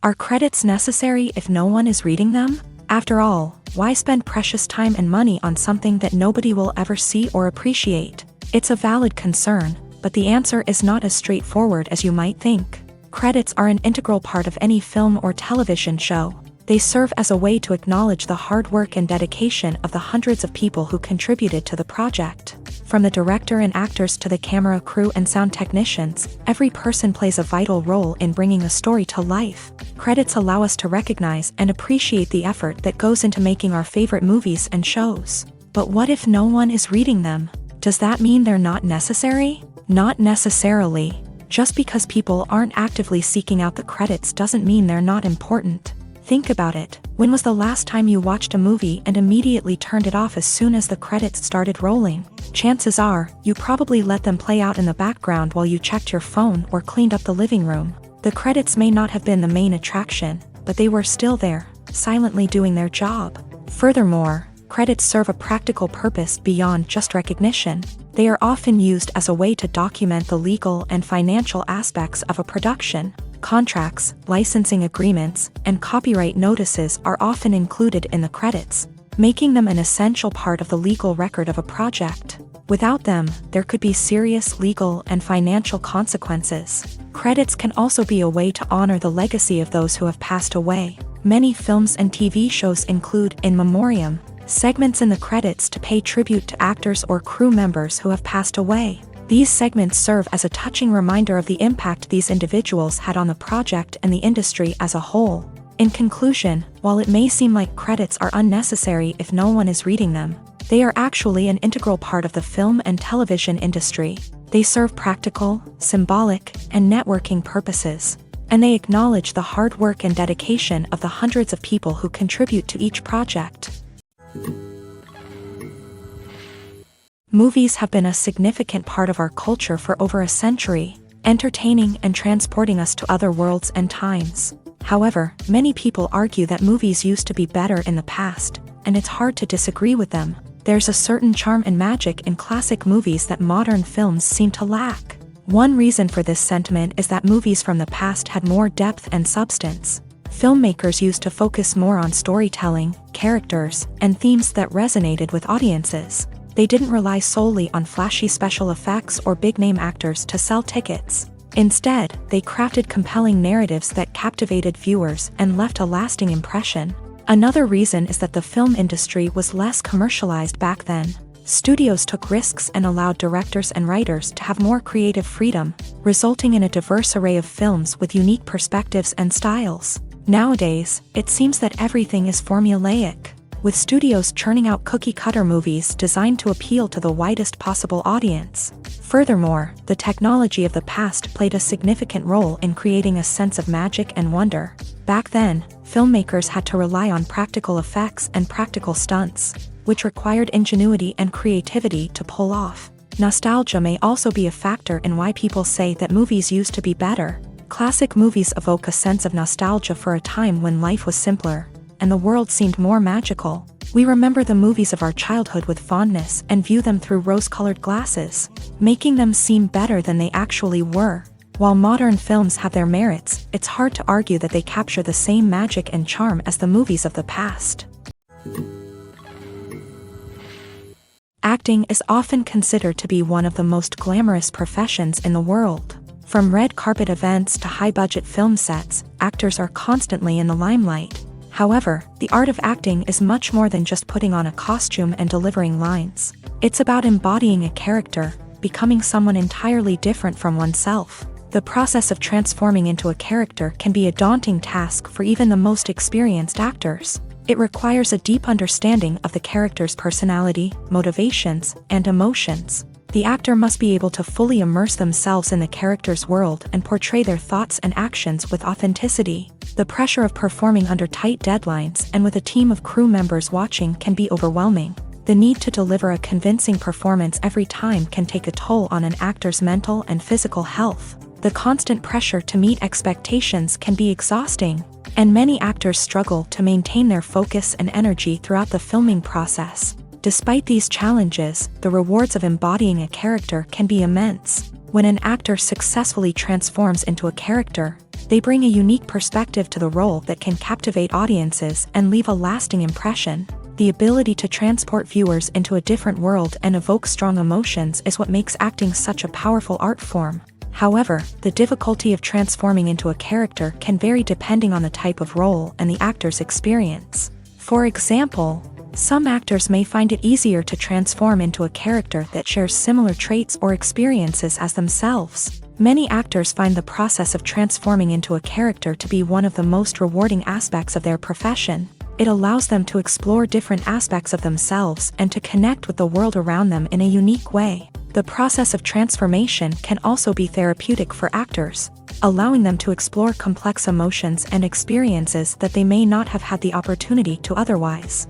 Are credits necessary if no one is reading them? After all, why spend precious time and money on something that nobody will ever see or appreciate? It's a valid concern, but the answer is not as straightforward as you might think. Credits are an integral part of any film or television show. They serve as a way to acknowledge the hard work and dedication of the hundreds of people who contributed to the project. From the director and actors to the camera crew and sound technicians, every person plays a vital role in bringing a story to life. Credits allow us to recognize and appreciate the effort that goes into making our favorite movies and shows. But what if no one is reading them? Does that mean they're not necessary? Not necessarily. Just because people aren't actively seeking out the credits doesn't mean they're not important. Think about it. When was the last time you watched a movie and immediately turned it off as soon as the credits started rolling? Chances are, you probably let them play out in the background while you checked your phone or cleaned up the living room. The credits may not have been the main attraction, but they were still there, silently doing their job. Furthermore, credits serve a practical purpose beyond just recognition. They are often used as a way to document the legal and financial aspects of a production. Contracts, licensing agreements, and copyright notices are often included in the credits, making them an essential part of the legal record of a project. Without them, there could be serious legal and financial consequences. Credits can also be a way to honor the legacy of those who have passed away. Many films and TV shows include in memoriam segments in the credits to pay tribute to actors or crew members who have passed away. These segments serve as a touching reminder of the impact these individuals had on the project and the industry as a whole. In conclusion, while it may seem like credits are unnecessary if no one is reading them, they are actually an integral part of the film and television industry. They serve practical, symbolic, and networking purposes, and they acknowledge the hard work and dedication of the hundreds of people who contribute to each project. Movies have been a significant part of our culture for over a century, entertaining and transporting us to other worlds and times. However, many people argue that movies used to be better in the past, and it's hard to disagree with them. There's a certain charm and magic in classic movies that modern films seem to lack. One reason for this sentiment is that movies from the past had more depth and substance. Filmmakers used to focus more on storytelling, characters, and themes that resonated with audiences. They didn't rely solely on flashy special effects or big-name actors to sell tickets. Instead, they crafted compelling narratives that captivated viewers and left a lasting impression. Another reason is that the film industry was less commercialized back then. Studios took risks and allowed directors and writers to have more creative freedom, resulting in a diverse array of films with unique perspectives and styles. Nowadays, it seems that everything is formulaic, with studios churning out cookie-cutter movies designed to appeal to the widest possible audience. Furthermore, the technology of the past played a significant role in creating a sense of magic and wonder. Back then, filmmakers had to rely on practical effects and practical stunts, which required ingenuity and creativity to pull off. Nostalgia may also be a factor in why people say that movies used to be better. Classic movies evoke a sense of nostalgia for a time when life was simpler, and the world seemed more magical. We remember the movies of our childhood with fondness and view them through rose-colored glasses, making them seem better than they actually were. While modern films have their merits, it's hard to argue that they capture the same magic and charm as the movies of the past. Acting is often considered to be one of the most glamorous professions in the world. From red carpet events to high-budget film sets, actors are constantly in the limelight. However, the art of acting is much more than just putting on a costume and delivering lines. It's about embodying a character, becoming someone entirely different from oneself. The process of transforming into a character can be a daunting task for even the most experienced actors. It requires a deep understanding of the character's personality, motivations, and emotions. The actor must be able to fully immerse themselves in the character's world and portray their thoughts and actions with authenticity. The pressure of performing under tight deadlines and with a team of crew members watching can be overwhelming. The need to deliver a convincing performance every time can take a toll on an actor's mental and physical health. The constant pressure to meet expectations can be exhausting, and many actors struggle to maintain their focus and energy throughout the filming process. Despite these challenges, the rewards of embodying a character can be immense. When an actor successfully transforms into a character, they bring a unique perspective to the role that can captivate audiences and leave a lasting impression. The ability to transport viewers into a different world and evoke strong emotions is what makes acting such a powerful art form. However, the difficulty of transforming into a character can vary depending on the type of role and the actor's experience. For example, some actors may find it easier to transform into a character that shares similar traits or experiences as themselves. Many actors find the process of transforming into a character to be one of the most rewarding aspects of their profession. It allows them to explore different aspects of themselves and to connect with the world around them in a unique way. The process of transformation can also be therapeutic for actors, allowing them to explore complex emotions and experiences that they may not have had the opportunity to otherwise.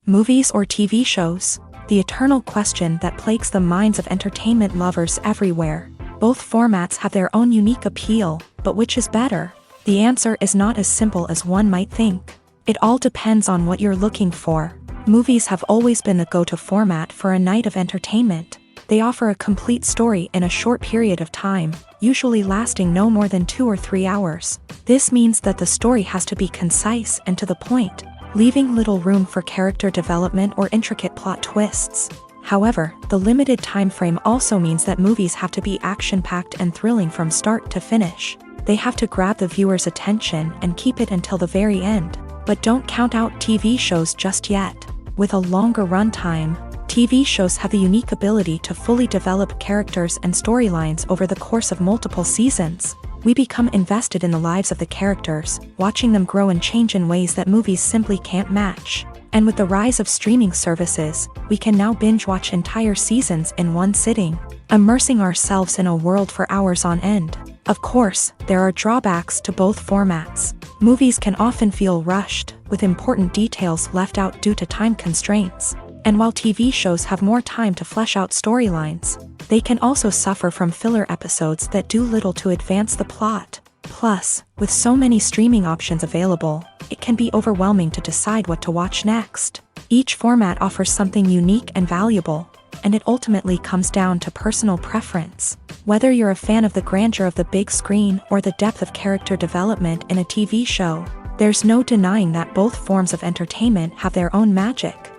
Movies or TV shows? The eternal question that plagues the minds of entertainment lovers everywhere. Both formats have their own unique appeal, but which is better? The answer is not as simple as one might think. It all depends on what you're looking for. Movies have always been the go-to format for a night of entertainment. They offer a complete story in a short period of time, usually lasting no more than 2 or 3 hours. This means that the story has to be concise and to the point, leaving little room for character development or intricate plot twists. However, the limited time frame also means that movies have to be action-packed and thrilling from start to finish. They have to grab the viewer's attention and keep it until the very end. But don't count out TV shows just yet. With a longer runtime, TV shows have the unique ability to fully develop characters and storylines over the course of multiple seasons. We become invested in the lives of the characters, watching them grow and change in ways that movies simply can't match. And with the rise of streaming services, we can now binge-watch entire seasons in one sitting, immersing ourselves in a world for hours on end. Of course, there are drawbacks to both formats. Movies can often feel rushed, with important details left out due to time constraints. And while TV shows have more time to flesh out storylines, they can also suffer from filler episodes that do little to advance the plot. Plus, with so many streaming options available, it can be overwhelming to decide what to watch next. Each format offers something unique and valuable, and it ultimately comes down to personal preference. Whether you're a fan of the grandeur of the big screen or the depth of character development in a TV show, there's no denying that both forms of entertainment have their own magic.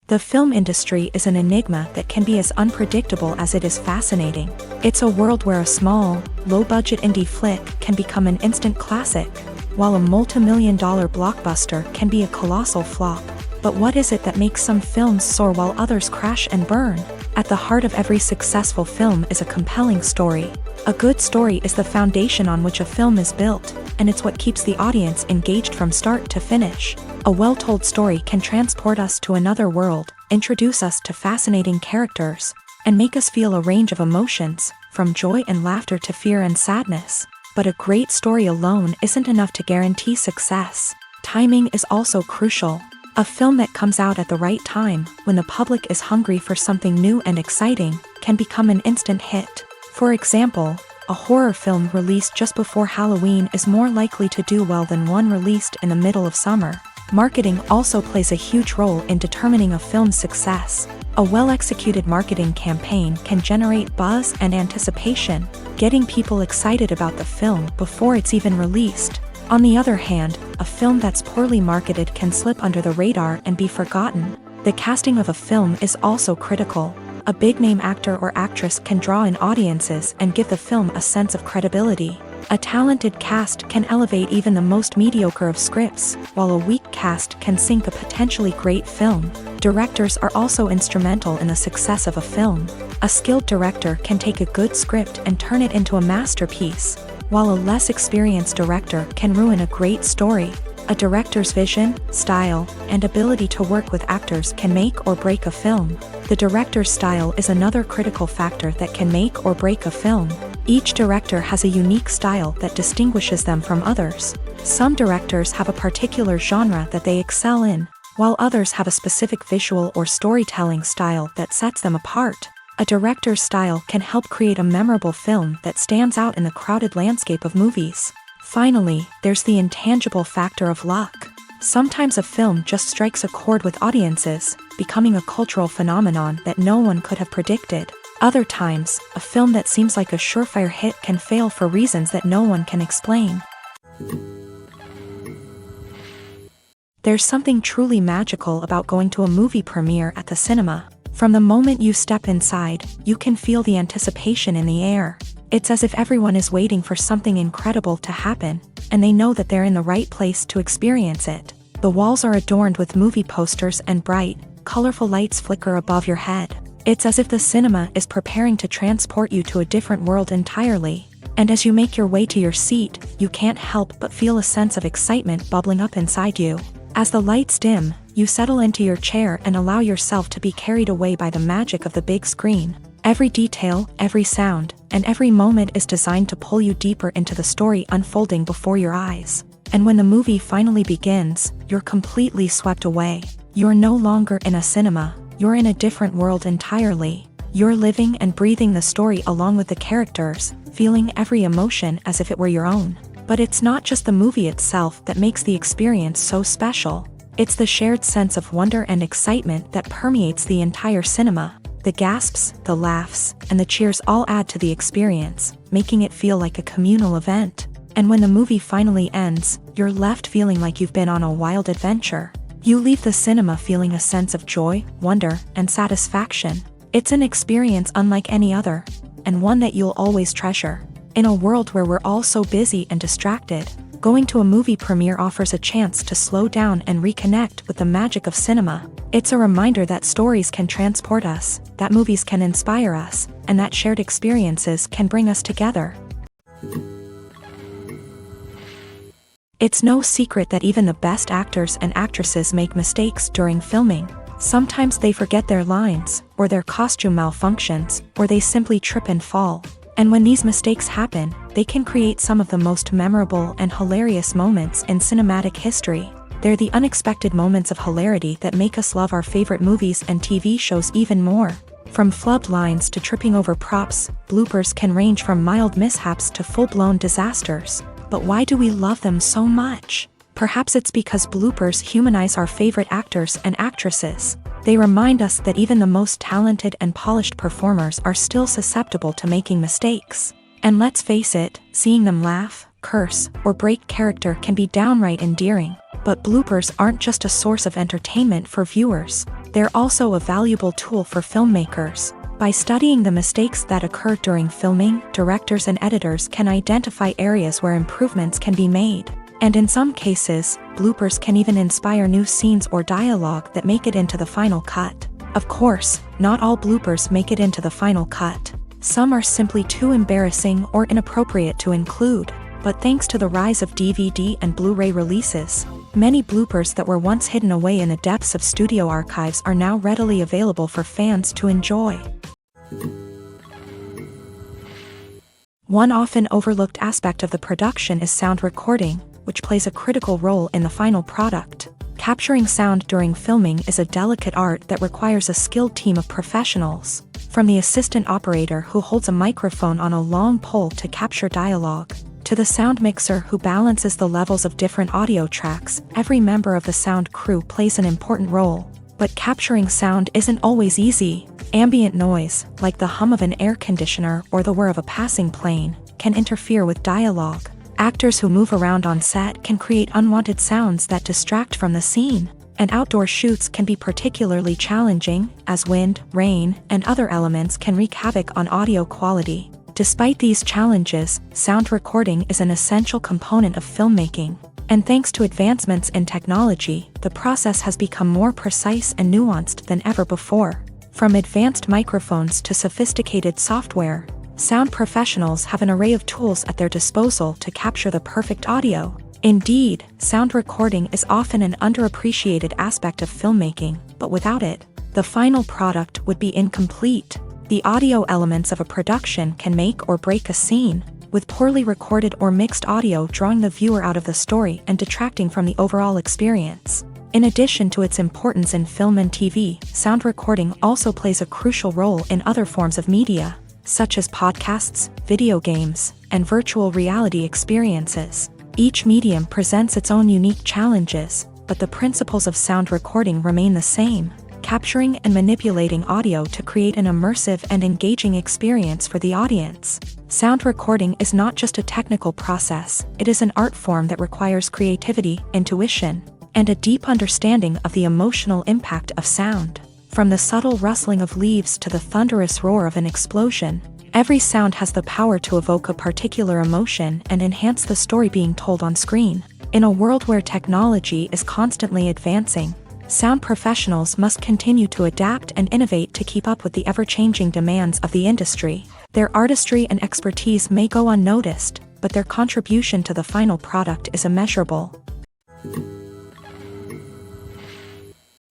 The film industry is an enigma that can be as unpredictable as it is fascinating. It's a world where a small, low-budget indie flick can become an instant classic, while a multi-million-dollar blockbuster can be a colossal flop. But what is it that makes some films soar while others crash and burn? At the heart of every successful film is a compelling story. A good story is the foundation on which a film is built, and it's what keeps the audience engaged from start to finish. A well-told story can transport us to another world, introduce us to fascinating characters, and make us feel a range of emotions, from joy and laughter to fear and sadness. But a great story alone isn't enough to guarantee success. Timing is also crucial. A film that comes out at the right time, when the public is hungry for something new and exciting, can become an instant hit. For example, a horror film released just before Halloween is more likely to do well than one released in the middle of summer. Marketing also plays a huge role in determining a film's success. A well-executed marketing campaign can generate buzz and anticipation, getting people excited about the film before it's even released. On the other hand, a film that's poorly marketed can slip under the radar and be forgotten. The casting of a film is also critical. A big-name actor or actress can draw in audiences and give the film a sense of credibility. A talented cast can elevate even the most mediocre of scripts, while a weak cast can sink a potentially great film. Directors are also instrumental in the success of a film. A skilled director can take a good script and turn it into a masterpiece, while a less experienced director can ruin a great story. A director's vision, style, and ability to work with actors can make or break a film. The director's style is another critical factor that can make or break a film. Each director has a unique style that distinguishes them from others. Some directors have a particular genre that they excel in, while others have a specific visual or storytelling style that sets them apart. A director's style can help create a memorable film that stands out in the crowded landscape of movies. Finally, there's the intangible factor of luck. Sometimes a film just strikes a chord with audiences, becoming a cultural phenomenon that no one could have predicted. Other times, a film that seems like a surefire hit can fail for reasons that no one can explain. There's something truly magical about going to a movie premiere at the cinema. From the moment you step inside, you can feel the anticipation in the air. It's as if everyone is waiting for something incredible to happen, and they know that they're in the right place to experience it. The walls are adorned with movie posters and bright, colorful lights flicker above your head. It's as if the cinema is preparing to transport you to a different world entirely. And as you make your way to your seat, you can't help but feel a sense of excitement bubbling up inside you. As the lights dim, you settle into your chair and allow yourself to be carried away by the magic of the big screen. Every detail, every sound, and every moment is designed to pull you deeper into the story unfolding before your eyes. And when the movie finally begins, you're completely swept away. You're no longer in a cinema, you're in a different world entirely. You're living and breathing the story along with the characters, feeling every emotion as if it were your own. But it's not just the movie itself that makes the experience so special. It's the shared sense of wonder and excitement that permeates the entire cinema. The gasps, the laughs, and the cheers all add to the experience, making it feel like a communal event. And when the movie finally ends, you're left feeling like you've been on a wild adventure. You leave the cinema feeling a sense of joy, wonder, and satisfaction. It's an experience unlike any other, and one that you'll always treasure. In a world where we're all so busy and distracted, going to a movie premiere offers a chance to slow down and reconnect with the magic of cinema. It's a reminder that stories can transport us, that movies can inspire us, and that shared experiences can bring us together. It's no secret that even the best actors and actresses make mistakes during filming. Sometimes they forget their lines, or their costume malfunctions, or they simply trip and fall. And when these mistakes happen, they can create some of the most memorable and hilarious moments in cinematic history. They're the unexpected moments of hilarity that make us love our favorite movies and TV shows even more. From flubbed lines to tripping over props, bloopers can range from mild mishaps to full-blown disasters. But why do we love them so much? Perhaps it's because bloopers humanize our favorite actors and actresses. They remind us that even the most talented and polished performers are still susceptible to making mistakes. And let's face it, seeing them laugh, curse, or break character can be downright endearing. But bloopers aren't just a source of entertainment for viewers. They're also a valuable tool for filmmakers. By studying the mistakes that occur during filming, directors and editors can identify areas where improvements can be made. And in some cases, bloopers can even inspire new scenes or dialogue that make it into the final cut. Of course, not all bloopers make it into the final cut. Some are simply too embarrassing or inappropriate to include. But thanks to the rise of DVD and Blu-ray releases, many bloopers that were once hidden away in the depths of studio archives are now readily available for fans to enjoy. One often overlooked aspect of the production is sound recording, which plays a critical role in the final product. Capturing sound during filming is a delicate art that requires a skilled team of professionals. From the assistant operator who holds a microphone on a long pole to capture dialogue, to the sound mixer who balances the levels of different audio tracks, every member of the sound crew plays an important role. But capturing sound isn't always easy. Ambient noise, like the hum of an air conditioner or the whir of a passing plane, can interfere with dialogue. Actors who move around on set can create unwanted sounds that distract from the scene. And outdoor shoots can be particularly challenging, as wind, rain, and other elements can wreak havoc on audio quality. Despite these challenges, sound recording is an essential component of filmmaking. And thanks to advancements in technology, the process has become more precise and nuanced than ever before. From advanced microphones to sophisticated software, sound professionals have an array of tools at their disposal to capture the perfect audio. Indeed, sound recording is often an underappreciated aspect of filmmaking, but without it, the final product would be incomplete. The audio elements of a production can make or break a scene, with poorly recorded or mixed audio drawing the viewer out of the story and detracting from the overall experience. In addition to its importance in film and TV, sound recording also plays a crucial role in other forms of media, such as podcasts, video games, and virtual reality experiences. Each medium presents its own unique challenges, but the principles of sound recording remain the same: capturing and manipulating audio to create an immersive and engaging experience for the audience. Sound recording is not just a technical process, it is an art form that requires creativity, intuition, and a deep understanding of the emotional impact of sound. From the subtle rustling of leaves to the thunderous roar of an explosion, every sound has the power to evoke a particular emotion and enhance the story being told on screen. In a world where technology is constantly advancing, sound professionals must continue to adapt and innovate to keep up with the ever-changing demands of the industry. Their artistry and expertise may go unnoticed, but their contribution to the final product is immeasurable.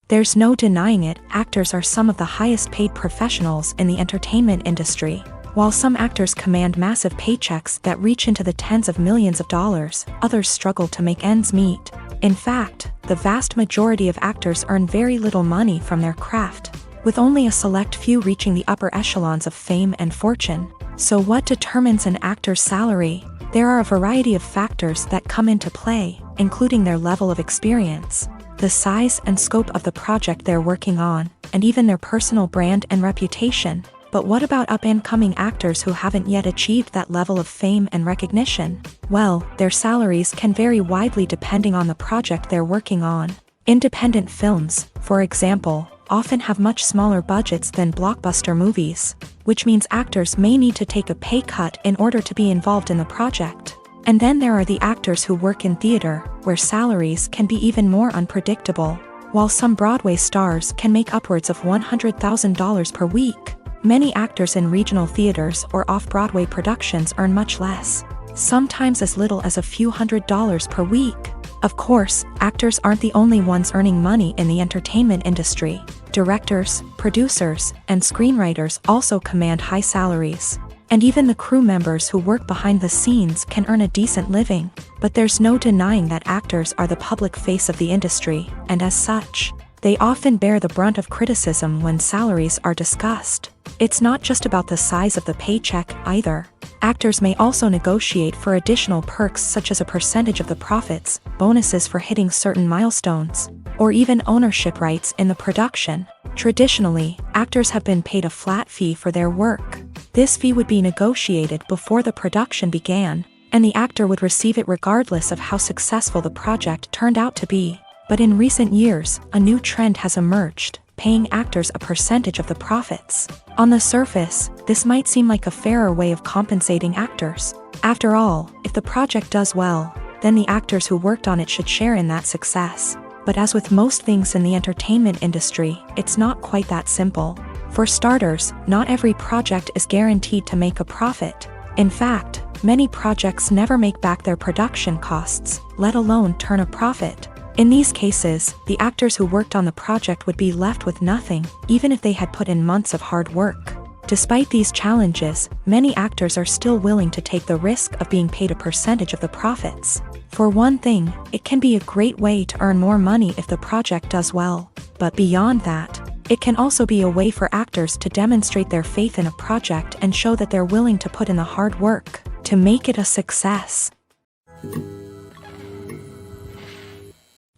There's no denying it, actors are some of the highest-paid professionals in the entertainment industry. While some actors command massive paychecks that reach into the tens of millions of dollars, others struggle to make ends meet. In fact, the vast majority of actors earn very little money from their craft, with only a select few reaching the upper echelons of fame and fortune. So what determines an actor's salary? There are a variety of factors that come into play, including their level of experience, the size and scope of the project they're working on, and even their personal brand and reputation. But what about up-and-coming actors who haven't yet achieved that level of fame and recognition? Well, their salaries can vary widely depending on the project they're working on. Independent films, for example, often have much smaller budgets than blockbuster movies, which means actors may need to take a pay cut in order to be involved in the project. And then there are the actors who work in theater, where salaries can be even more unpredictable. While some Broadway stars can make upwards of $100,000 per week, many actors in regional theaters or off-Broadway productions earn much less, sometimes as little as a few $100s per week. Of course, actors aren't the only ones earning money in the entertainment industry. Directors, producers, and screenwriters also command high salaries. And even the crew members who work behind the scenes can earn a decent living. But there's no denying that actors are the public face of the industry, and as such, They often bear the brunt of criticism when salaries are discussed. It's not just about the size of the paycheck either. Actors may also negotiate for additional perks such as a percentage of the profits, bonuses for hitting certain milestones, or even ownership rights in the production. Traditionally, actors have been paid a flat fee for their work. This fee would be negotiated before the production began, and the actor would receive it regardless of how successful the project turned out to be. But in recent years, a new trend has emerged, paying actors a percentage of the profits. On the surface, this might seem like a fairer way of compensating actors. After all, if the project does well, then the actors who worked on it should share in that success. But as with most things in the entertainment industry, it's not quite that simple. For starters, not every project is guaranteed to make a profit. In fact, many projects never make back their production costs, let alone turn a profit. In these cases, the actors who worked on the project would be left with nothing, even if they had put in months of hard work. Despite these challenges, many actors are still willing to take the risk of being paid a percentage of the profits. For one thing, it can be a great way to earn more money if the project does well. But beyond that, it can also be a way for actors to demonstrate their faith in a project and show that they're willing to put in the hard work to make it a success.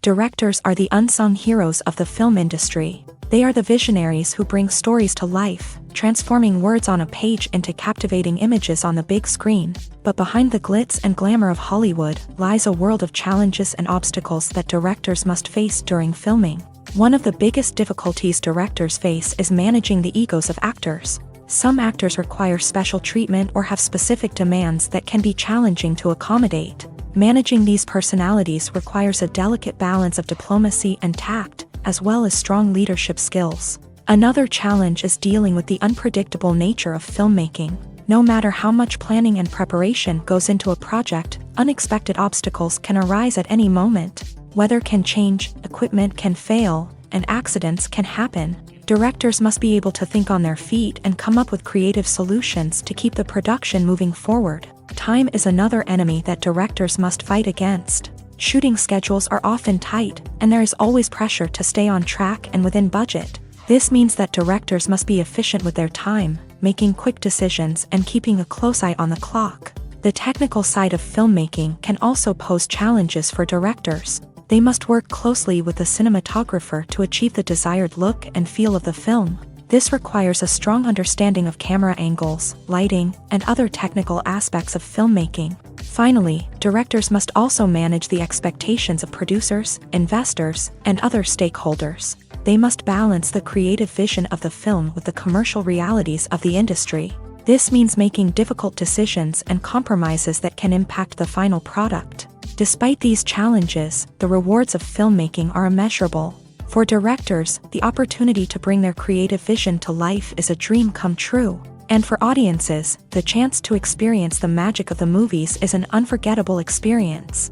Directors are the unsung heroes of the film industry. They are the visionaries who bring stories to life, transforming words on a page into captivating images on the big screen. But behind the glitz and glamour of Hollywood lies a world of challenges and obstacles that directors must face during filming. One of the biggest difficulties directors face is managing the egos of actors. Some actors require special treatment or have specific demands that can be challenging to accommodate. Managing these personalities requires a delicate balance of diplomacy and tact, as well as strong leadership skills. Another challenge is dealing with the unpredictable nature of filmmaking. No matter how much planning and preparation goes into a project, unexpected obstacles can arise at any moment. Weather can change, equipment can fail, and accidents can happen. Directors must be able to think on their feet and come up with creative solutions to keep the production moving forward. Time is another enemy that directors must fight against. Shooting schedules are often tight, and there is always pressure to stay on track and within budget. This means that directors must be efficient with their time, making quick decisions and keeping a close eye on the clock. The technical side of filmmaking can also pose challenges for directors. They must work closely with the cinematographer to achieve the desired look and feel of the film. This requires a strong understanding of camera angles, lighting, and other technical aspects of filmmaking. Finally, directors must also manage the expectations of producers, investors, and other stakeholders. They must balance the creative vision of the film with the commercial realities of the industry. This means making difficult decisions and compromises that can impact the final product. Despite these challenges, the rewards of filmmaking are immeasurable. For directors, the opportunity to bring their creative vision to life is a dream come true. And for audiences, the chance to experience the magic of the movies is an unforgettable experience.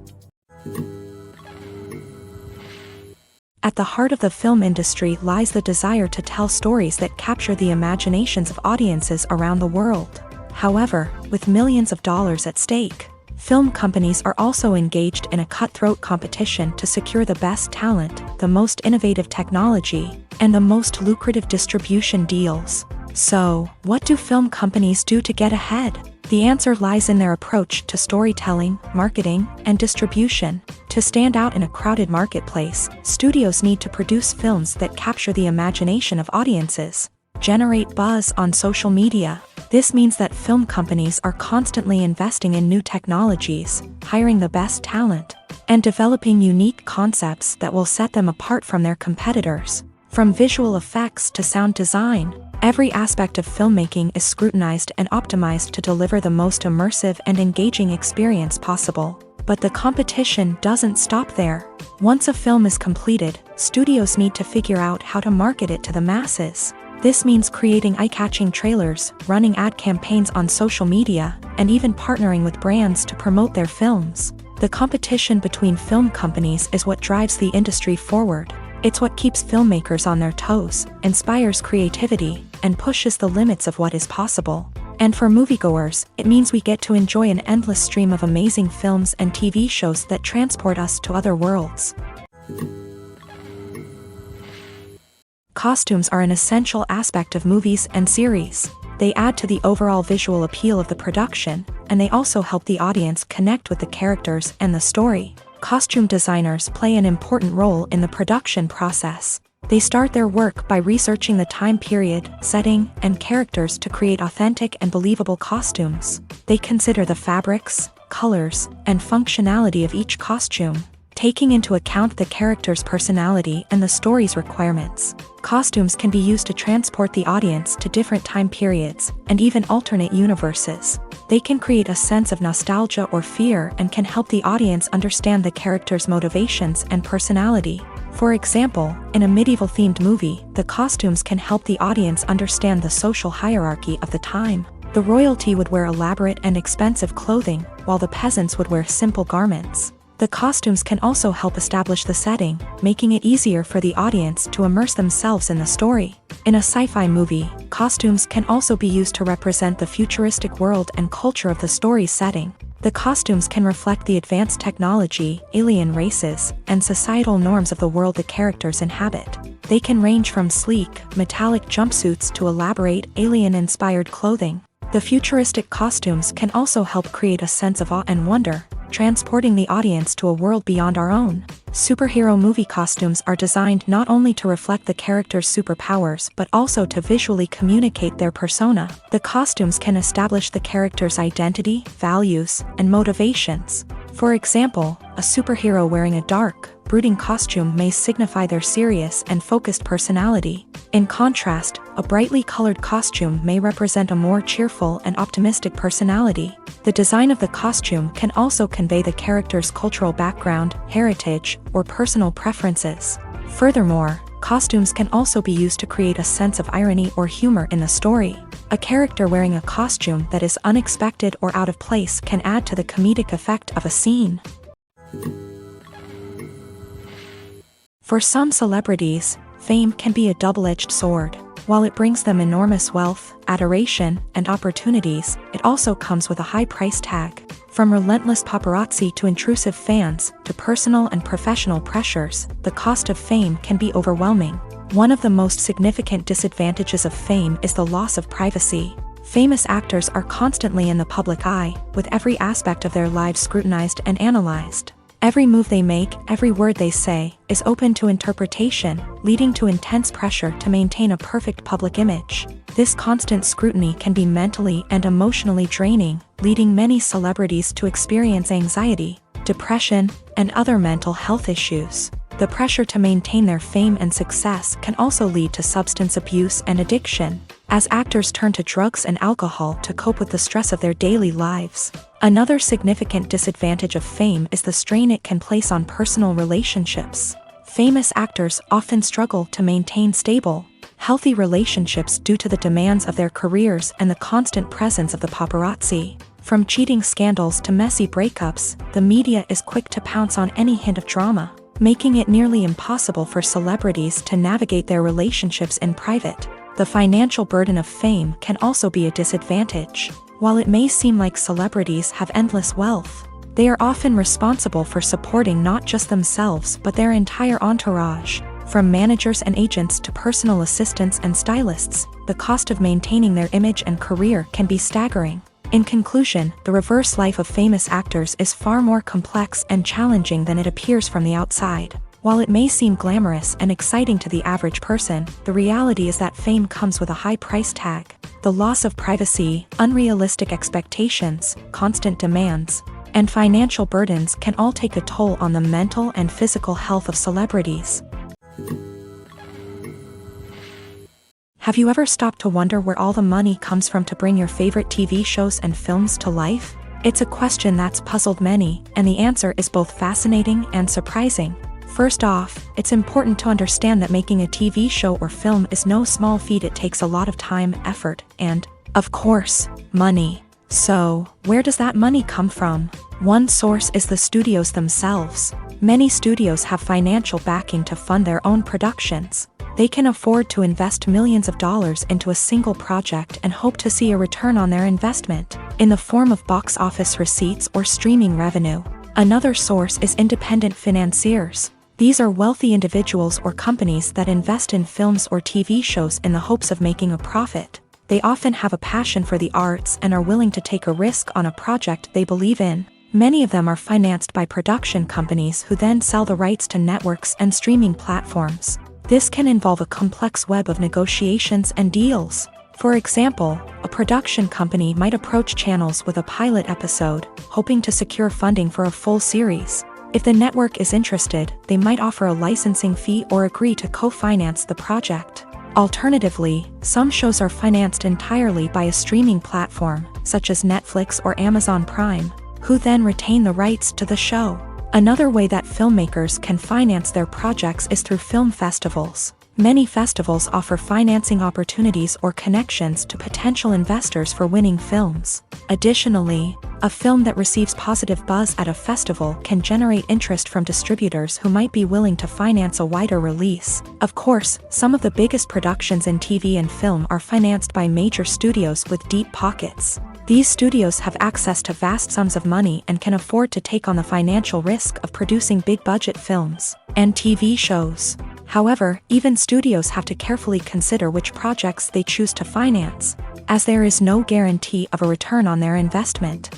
At the heart of the film industry lies the desire to tell stories that capture the imaginations of audiences around the world. However, with millions of dollars at stake, film companies are also engaged in a cutthroat competition to secure the best talent, the most innovative technology, and the most lucrative distribution deals. So, what do film companies do to get ahead? The answer lies in their approach to storytelling, marketing, and distribution. To stand out in a crowded marketplace, studios need to produce films that capture the imagination of audiences, generate buzz on social media. This means that film companies are constantly investing in new technologies, hiring the best talent, and developing unique concepts that will set them apart from their competitors. From visual effects to sound design, every aspect of filmmaking is scrutinized and optimized to deliver the most immersive and engaging experience possible. But the competition doesn't stop there. Once a film is completed, studios need to figure out how to market it to the masses. This means creating eye-catching trailers, running ad campaigns on social media, and even partnering with brands to promote their films. The competition between film companies is what drives the industry forward. It's what keeps filmmakers on their toes, inspires creativity, and pushes the limits of what is possible. And for moviegoers, it means we get to enjoy an endless stream of amazing films and TV shows that transport us to other worlds. Costumes are an essential aspect of movies and series. They add to the overall visual appeal of the production, and they also help the audience connect with the characters and the story. Costume designers play an important role in the production process. They start their work by researching the time period, setting, and characters to create authentic and believable costumes. They consider the fabrics, colors, and functionality of each costume, taking into account the character's personality and the story's requirements. Costumes can be used to transport the audience to different time periods and even alternate universes. They can create a sense of nostalgia or fear and can help the audience understand the character's motivations and personality. For example, in a medieval-themed movie, the costumes can help the audience understand the social hierarchy of the time. The royalty would wear elaborate and expensive clothing, while the peasants would wear simple garments. The costumes can also help establish the setting, making it easier for the audience to immerse themselves in the story. In a sci-fi movie, costumes can also be used to represent the futuristic world and culture of the story's setting. The costumes can reflect the advanced technology, alien races, and societal norms of the world the characters inhabit. They can range from sleek, metallic jumpsuits to elaborate, alien-inspired clothing. The futuristic costumes can also help create a sense of awe and wonder, transporting the audience to a world beyond our own. Superhero movie costumes are designed not only to reflect the character's superpowers but also to visually communicate their persona. The costumes can establish the character's identity, values, and motivations. For example, a superhero wearing a dark, brooding costume may signify their serious and focused personality. In contrast, a brightly colored costume may represent a more cheerful and optimistic personality. The design of the costume can also convey the character's cultural background, heritage, or personal preferences. Furthermore, costumes can also be used to create a sense of irony or humor in the story. A character wearing a costume that is unexpected or out of place can add to the comedic effect of a scene. For some celebrities, fame can be a double-edged sword. While it brings them enormous wealth, adoration, and opportunities, it also comes with a high price tag. From relentless paparazzi to intrusive fans, to personal and professional pressures, the cost of fame can be overwhelming. One of the most significant disadvantages of fame is the loss of privacy. Famous actors are constantly in the public eye, with every aspect of their lives scrutinized and analyzed. Every move they make, every word they say, is open to interpretation, leading to intense pressure to maintain a perfect public image. This constant scrutiny can be mentally and emotionally draining, leading many celebrities to experience anxiety, depression, and other mental health issues. The pressure to maintain their fame and success can also lead to substance abuse and addiction, as actors turn to drugs and alcohol to cope with the stress of their daily lives. Another significant disadvantage of fame is the strain it can place on personal relationships. Famous actors often struggle to maintain stable, healthy relationships due to the demands of their careers and the constant presence of the paparazzi. From cheating scandals to messy breakups, the media is quick to pounce on any hint of drama, making it nearly impossible for celebrities to navigate their relationships in private. The financial burden of fame can also be a disadvantage. While it may seem like celebrities have endless wealth, they are often responsible for supporting not just themselves but their entire entourage. From managers and agents to personal assistants and stylists, the cost of maintaining their image and career can be staggering. In conclusion, the reverse life of famous actors is far more complex and challenging than it appears from the outside. While it may seem glamorous and exciting to the average person, the reality is that fame comes with a high price tag. The loss of privacy, unrealistic expectations, constant demands, and financial burdens can all take a toll on the mental and physical health of celebrities. Have you ever stopped to wonder where all the money comes from to bring your favorite TV shows and films to life? It's a question that's puzzled many, and the answer is both fascinating and surprising. First off, it's important to understand that making a TV show or film is no small feat. It takes a lot of time, effort, and, of course, money. So, where does that money come from? One source is the studios themselves. Many studios have financial backing to fund their own productions. They can afford to invest millions of dollars into a single project and hope to see a return on their investment, in the form of box office receipts or streaming revenue. Another source is independent financiers. These are wealthy individuals or companies that invest in films or TV shows in the hopes of making a profit. They often have a passion for the arts and are willing to take a risk on a project they believe in. Many of them are financed by production companies who then sell the rights to networks and streaming platforms. This can involve a complex web of negotiations and deals. For example, a production company might approach channels with a pilot episode, hoping to secure funding for a full series. If the network is interested, they might offer a licensing fee or agree to co-finance the project. Alternatively, some shows are financed entirely by a streaming platform, such as Netflix or Amazon Prime, who then retain the rights to the show. Another way that filmmakers can finance their projects is through film festivals. Many festivals offer financing opportunities or connections to potential investors for winning films. Additionally, a film that receives positive buzz at a festival can generate interest from distributors who might be willing to finance a wider release. Of course, some of the biggest productions in TV and film are financed by major studios with deep pockets. These studios have access to vast sums of money and can afford to take on the financial risk of producing big-budget films and TV shows. However, even studios have to carefully consider which projects they choose to finance, as there is no guarantee of a return on their investment.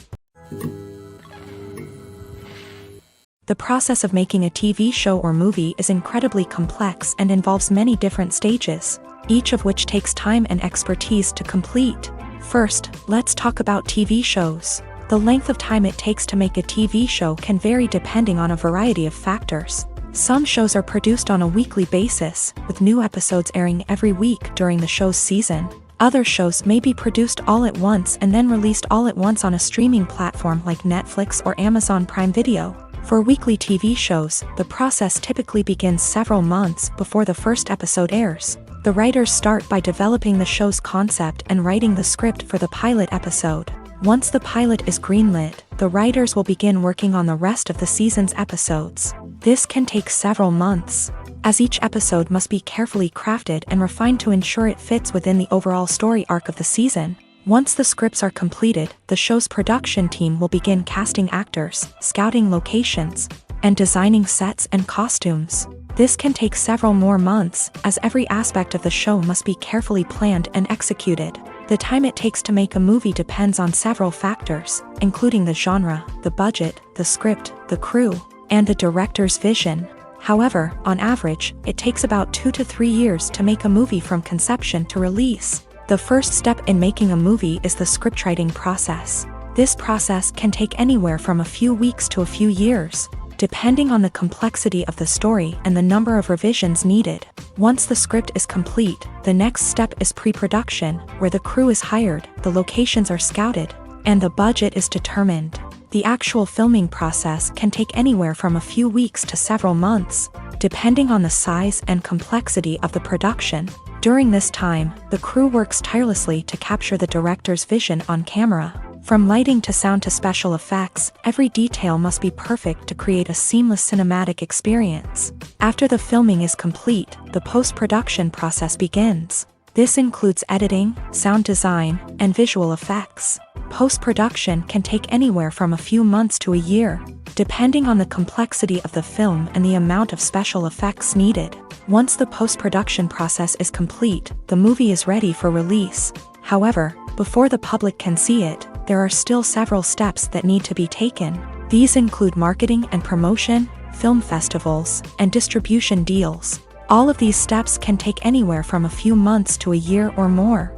The process of making a TV show or movie is incredibly complex and involves many different stages, each of which takes time and expertise to complete. First, let's talk about TV shows. The length of time it takes to make a TV show can vary depending on a variety of factors. Some shows are produced on a weekly basis, with new episodes airing every week during the show's season. Other shows may be produced all at once and then released all at once on a streaming platform like Netflix or Amazon Prime Video. For weekly TV shows, the process typically begins several months before the first episode airs. The writers start by developing the show's concept and writing the script for the pilot episode. Once the pilot is greenlit, the writers will begin working on the rest of the season's episodes. This can take several months, as each episode must be carefully crafted and refined to ensure it fits within the overall story arc of the season. Once the scripts are completed, the show's production team will begin casting actors, scouting locations, and designing sets and costumes. This can take several more months, as every aspect of the show must be carefully planned and executed. The time it takes to make a movie depends on several factors, including the genre, the budget, the script, the crew, and the director's vision. However, on average, it takes about 2 to 3 years to make a movie from conception to release. The first step in making a movie is the scriptwriting process. This process can take anywhere from a few weeks to a few years, depending on the complexity of the story and the number of revisions needed. Once the script is complete, the next step is pre-production, where the crew is hired, the locations are scouted, and the budget is determined. The actual filming process can take anywhere from a few weeks to several months, depending on the size and complexity of the production. During this time, the crew works tirelessly to capture the director's vision on camera. From lighting to sound to special effects, every detail must be perfect to create a seamless cinematic experience. After the filming is complete, the post-production process begins. This includes editing, sound design, and visual effects. Post-production can take anywhere from a few months to a year, depending on the complexity of the film and the amount of special effects needed. Once the post-production process is complete, the movie is ready for release. However, before the public can see it, there are still several steps that need to be taken. These include marketing and promotion, film festivals, and distribution deals. All of these steps can take anywhere from a few months to a year or more.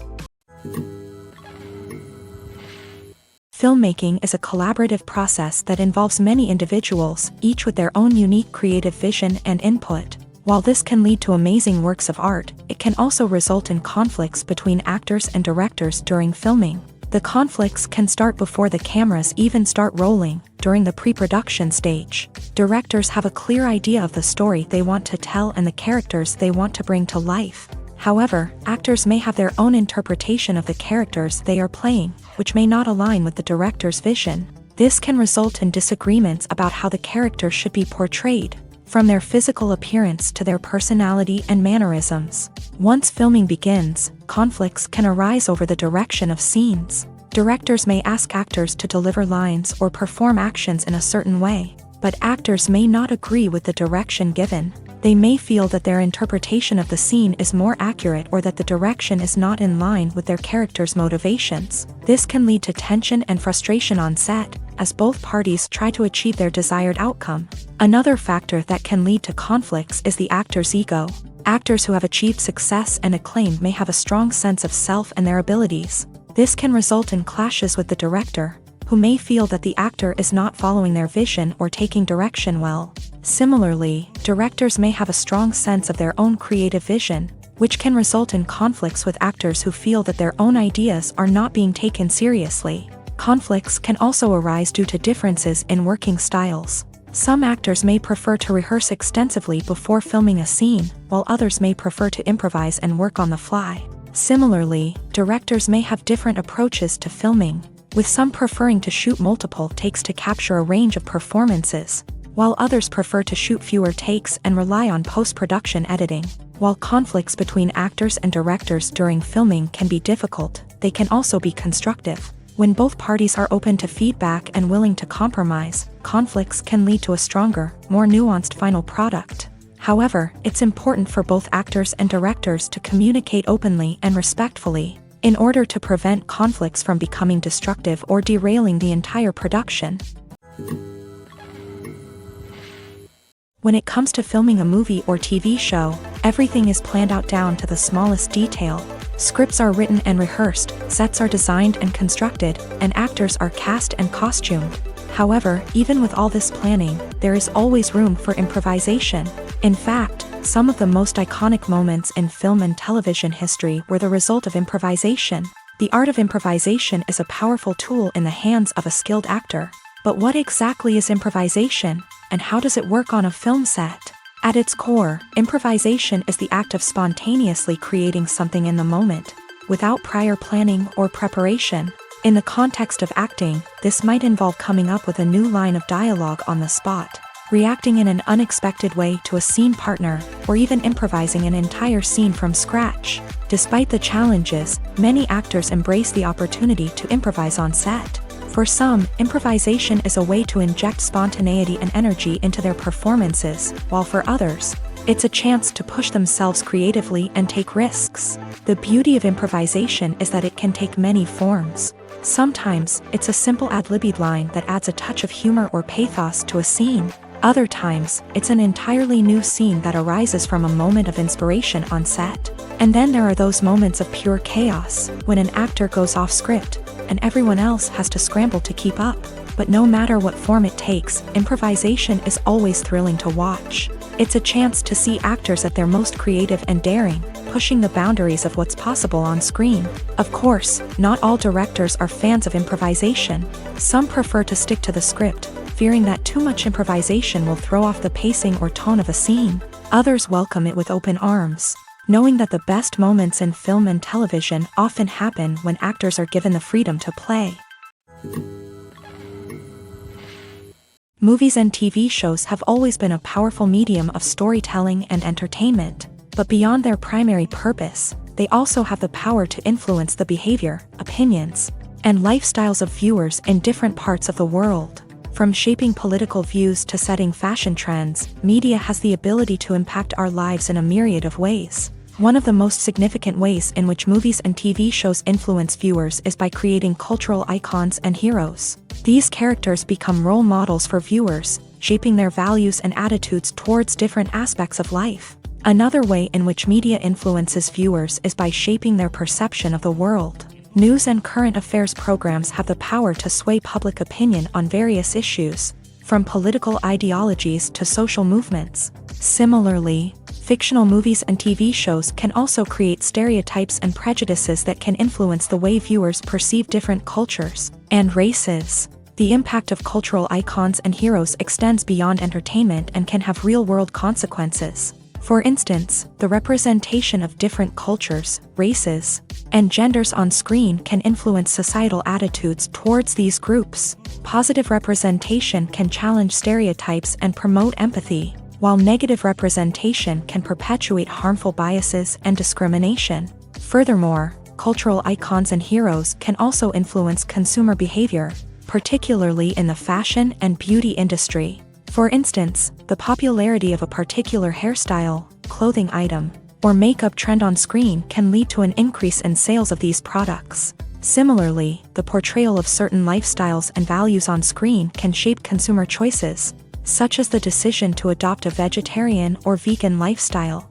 Filmmaking is a collaborative process that involves many individuals, each with their own unique creative vision and input. While this can lead to amazing works of art, it can also result in conflicts between actors and directors during filming. The conflicts can start before the cameras even start rolling, during the pre-production stage. Directors have a clear idea of the story they want to tell and the characters they want to bring to life. However, actors may have their own interpretation of the characters they are playing, which may not align with the director's vision. This can result in disagreements about how the characters should be portrayed, from their physical appearance to their personality and mannerisms. Once filming begins, conflicts can arise over the direction of scenes. Directors may ask actors to deliver lines or perform actions in a certain way. but actors may not agree with the direction given. They may feel that their interpretation of the scene is more accurate or that the direction is not in line with their character's motivations. This can lead to tension and frustration on set, as both parties try to achieve their desired outcome. Another factor that can lead to conflicts is the actor's ego. Actors who have achieved success and acclaim may have a strong sense of self and their abilities. This can result in clashes with the director, who may feel that the actor is not following their vision or taking direction well. Similarly, directors may have a strong sense of their own creative vision, which can result in conflicts with actors who feel that their own ideas are not being taken seriously. Conflicts can also arise due to differences in working styles. Some actors may prefer to rehearse extensively before filming a scene, while others may prefer to improvise and work on the fly. Similarly, directors may have different approaches to filming, with some preferring to shoot multiple takes to capture a range of performances, while others prefer to shoot fewer takes and rely on post-production editing. While conflicts between actors and directors during filming can be difficult, they can also be constructive. When both parties are open to feedback and willing to compromise, conflicts can lead to a stronger, more nuanced final product. However, it's important for both actors and directors to communicate openly and respectfully, in order to prevent conflicts from becoming destructive or derailing the entire production. When it comes to filming a movie or TV show, everything is planned out down to the smallest detail. Scripts are written and rehearsed, sets are designed and constructed, and actors are cast and costumed. However, even with all this planning, there is always room for improvisation. In fact, some of the most iconic moments in film and television history were the result of improvisation. The art of improvisation is a powerful tool in the hands of a skilled actor. But what exactly is improvisation, and how does it work on a film set? At its core, improvisation is the act of spontaneously creating something in the moment, without prior planning or preparation. In the context of acting, this might involve coming up with a new line of dialogue on the spot, reacting in an unexpected way to a scene partner, or even improvising an entire scene from scratch. Despite the challenges, many actors embrace the opportunity to improvise on set. For some, improvisation is a way to inject spontaneity and energy into their performances, while for others, it's a chance to push themselves creatively and take risks. The beauty of improvisation is that it can take many forms. Sometimes, it's a simple ad-libbed line that adds a touch of humor or pathos to a scene. Other times, it's an entirely new scene that arises from a moment of inspiration on set. And then there are those moments of pure chaos, when an actor goes off script, and everyone else has to scramble to keep up. But no matter what form it takes, improvisation is always thrilling to watch. It's a chance to see actors at their most creative and daring, pushing the boundaries of what's possible on screen. Of course, not all directors are fans of improvisation. Some prefer to stick to the script, fearing that too much improvisation will throw off the pacing or tone of a scene. Others welcome it with open arms, knowing that the best moments in film and television often happen when actors are given the freedom to play. Movies and TV shows have always been a powerful medium of storytelling and entertainment, but beyond their primary purpose, they also have the power to influence the behavior, opinions, and lifestyles of viewers in different parts of the world. From shaping political views to setting fashion trends, media has the ability to impact our lives in a myriad of ways. One of the most significant ways in which movies and TV shows influence viewers is by creating cultural icons and heroes. These characters become role models for viewers, shaping their values and attitudes towards different aspects of life. Another way in which media influences viewers is by shaping their perception of the world. News and current affairs programs have the power to sway public opinion on various issues, from political ideologies to social movements. Similarly, fictional movies and TV shows can also create stereotypes and prejudices that can influence the way viewers perceive different cultures and races. The impact of cultural icons and heroes extends beyond entertainment and can have real-world consequences. For instance, the representation of different cultures, races, and genders on screen can influence societal attitudes towards these groups. Positive representation can challenge stereotypes and promote empathy, while negative representation can perpetuate harmful biases and discrimination. Furthermore, cultural icons and heroes can also influence consumer behavior, particularly in the fashion and beauty industry. For instance, the popularity of a particular hairstyle, clothing item, or makeup trend on screen can lead to an increase in sales of these products. Similarly, the portrayal of certain lifestyles and values on screen can shape consumer choices, such as the decision to adopt a vegetarian or vegan lifestyle.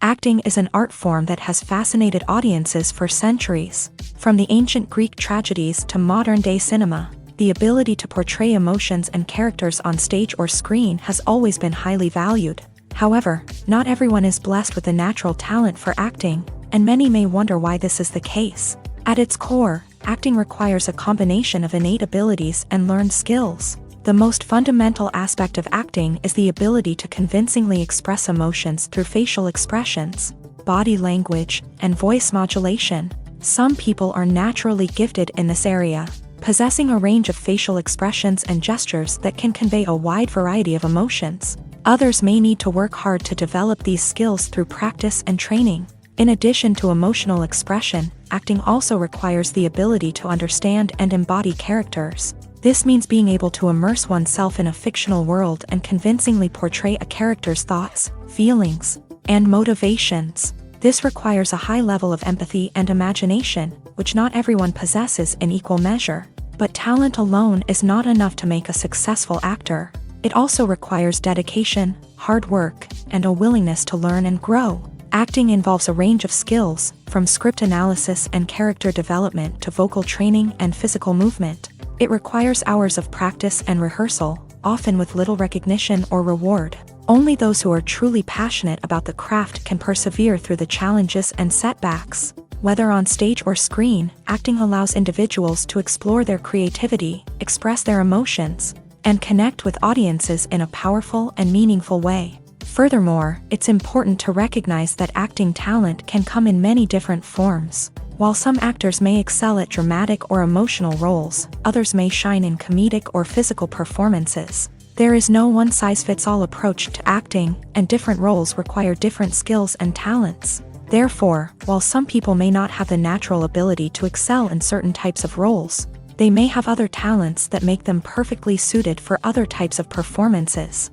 Acting is an art form that has fascinated audiences for centuries. From the ancient Greek tragedies to modern-day cinema, the ability to portray emotions and characters on stage or screen has always been highly valued. However, not everyone is blessed with the natural talent for acting, and many may wonder why this is the case. At its core, acting requires a combination of innate abilities and learned skills. The most fundamental aspect of acting is the ability to convincingly express emotions through facial expressions, body language, and voice modulation. Some people are naturally gifted in this area, possessing a range of facial expressions and gestures that can convey a wide variety of emotions. Others may need to work hard to develop these skills through practice and training. In addition to emotional expression, acting also requires the ability to understand and embody characters. This means being able to immerse oneself in a fictional world and convincingly portray a character's thoughts, feelings, and motivations. This requires a high level of empathy and imagination, which not everyone possesses in equal measure. But talent alone is not enough to make a successful actor. It also requires dedication, hard work, and a willingness to learn and grow. Acting involves a range of skills, from script analysis and character development to vocal training and physical movement. It requires hours of practice and rehearsal, often with little recognition or reward. Only those who are truly passionate about the craft can persevere through the challenges and setbacks. Whether on stage or screen, acting allows individuals to explore their creativity, express their emotions, and connect with audiences in a powerful and meaningful way. Furthermore, it's important to recognize that acting talent can come in many different forms. While some actors may excel at dramatic or emotional roles, others may shine in comedic or physical performances. There is no one-size-fits-all approach to acting, and different roles require different skills and talents. Therefore, while some people may not have the natural ability to excel in certain types of roles, they may have other talents that make them perfectly suited for other types of performances.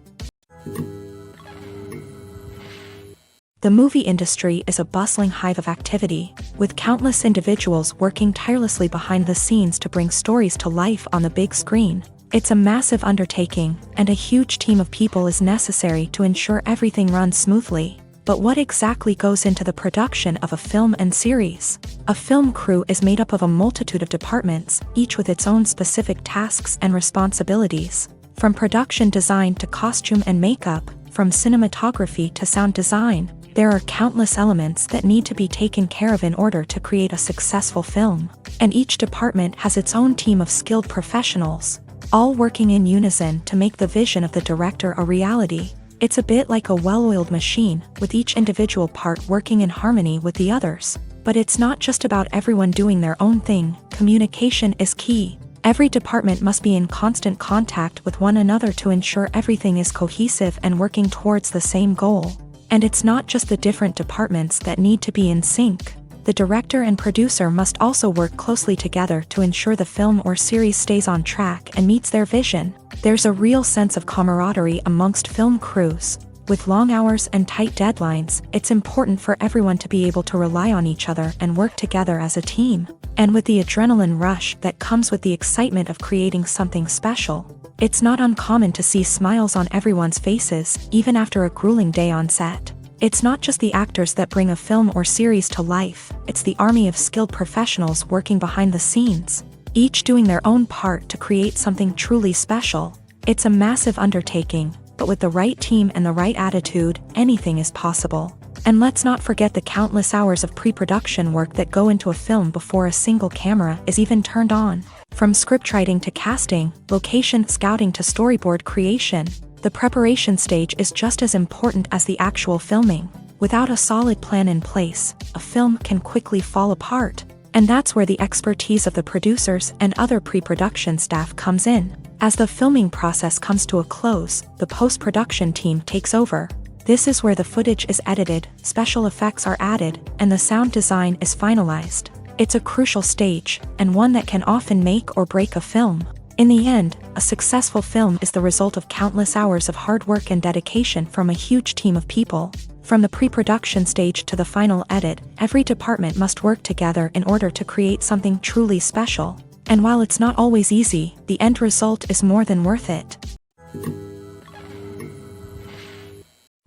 The movie industry is a bustling hive of activity, with countless individuals working tirelessly behind the scenes to bring stories to life on the big screen. It's a massive undertaking, and a huge team of people is necessary to ensure everything runs smoothly. But what exactly goes into the production of a film and series? A film crew is made up of a multitude of departments, each with its own specific tasks and responsibilities. From production design to costume and makeup, from cinematography to sound design, there are countless elements that need to be taken care of in order to create a successful film. And each department has its own team of skilled professionals, all working in unison to make the vision of the director a reality. It's a bit like a well-oiled machine, with each individual part working in harmony with the others. But it's not just about everyone doing their own thing. Communication is key. Every department must be in constant contact with one another to ensure everything is cohesive and working towards the same goal. And it's not just the different departments that need to be in sync. The director and producer must also work closely together to ensure the film or series stays on track and meets their vision. There's a real sense of camaraderie amongst film crews. With long hours and tight deadlines, it's important for everyone to be able to rely on each other and work together as a team. And with the adrenaline rush that comes with the excitement of creating something special, it's not uncommon to see smiles on everyone's faces, even after a grueling day on set. It's not just the actors that bring a film or series to life, it's the army of skilled professionals working behind the scenes, each doing their own part to create something truly special. It's a massive undertaking, but with the right team and the right attitude, anything is possible. And let's not forget the countless hours of pre-production work that go into a film before a single camera is even turned on. From scriptwriting to casting, location scouting to storyboard creation, the preparation stage is just as important as the actual filming. Without a solid plan in place, a film can quickly fall apart. And that's where the expertise of the producers and other pre-production staff comes in. As the filming process comes to a close, the post-production team takes over. This is where the footage is edited, special effects are added, and the sound design is finalized. It's a crucial stage, and one that can often make or break a film. In the end, a successful film is the result of countless hours of hard work and dedication from a huge team of people. From the pre-production stage to the final edit, every department must work together in order to create something truly special. And while it's not always easy, the end result is more than worth it.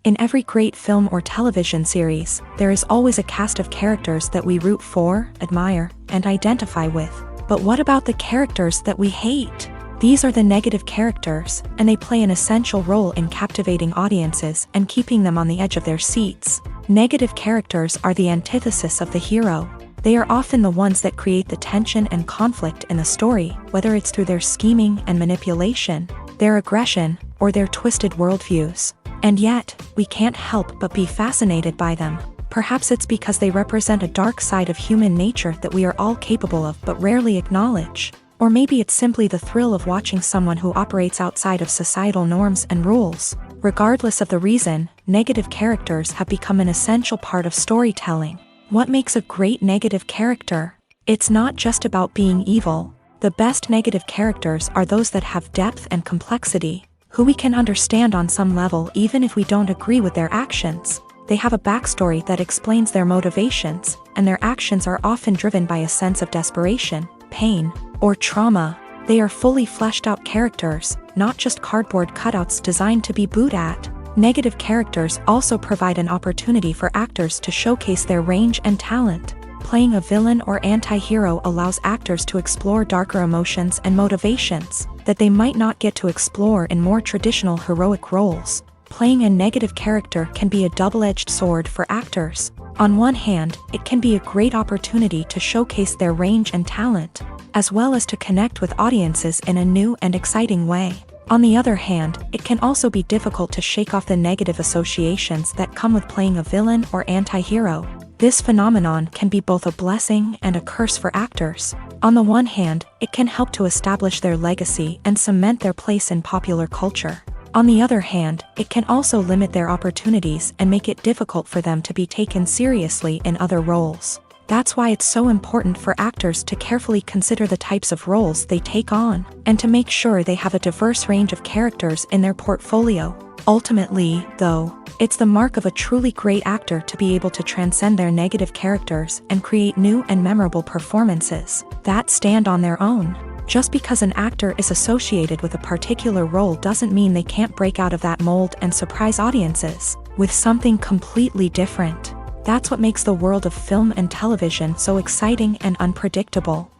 In every great film or television series, there is always a cast of characters that we root for, admire, and identify with. But what about the characters that we hate? These are the negative characters, and they play an essential role in captivating audiences and keeping them on the edge of their seats. Negative characters are the antithesis of the hero. They are often the ones that create the tension and conflict in the story, whether it's through their scheming and manipulation, their aggression, or their twisted worldviews. And yet, we can't help but be fascinated by them. Perhaps it's because they represent a dark side of human nature that we are all capable of but rarely acknowledge. Or maybe it's simply the thrill of watching someone who operates outside of societal norms and rules. Regardless of the reason, negative characters have become an essential part of storytelling. What makes a great negative character? It's not just about being evil. The best negative characters are those that have depth and complexity, who we can understand on some level even if we don't agree with their actions. They have a backstory that explains their motivations, and their actions are often driven by a sense of desperation, pain, or trauma. They are fully fleshed out characters, not just cardboard cutouts designed to be booed at. Negative characters also provide an opportunity for actors to showcase their range and talent. Playing a villain or anti-hero allows actors to explore darker emotions and motivations that they might not get to explore in more traditional heroic roles. Playing a negative character can be a double-edged sword for actors. On one hand, it can be a great opportunity to showcase their range and talent, as well as to connect with audiences in a new and exciting way. On the other hand, it can also be difficult to shake off the negative associations that come with playing a villain or anti-hero. This phenomenon can be both a blessing and a curse for actors. On the one hand, it can help to establish their legacy and cement their place in popular culture. On the other hand, it can also limit their opportunities and make it difficult for them to be taken seriously in other roles. That's why it's so important for actors to carefully consider the types of roles they take on, and to make sure they have a diverse range of characters in their portfolio. Ultimately, though, it's the mark of a truly great actor to be able to transcend their negative characters and create new and memorable performances that stand on their own. Just because an actor is associated with a particular role doesn't mean they can't break out of that mold and surprise audiences with something completely different. That's what makes the world of film and television so exciting and unpredictable.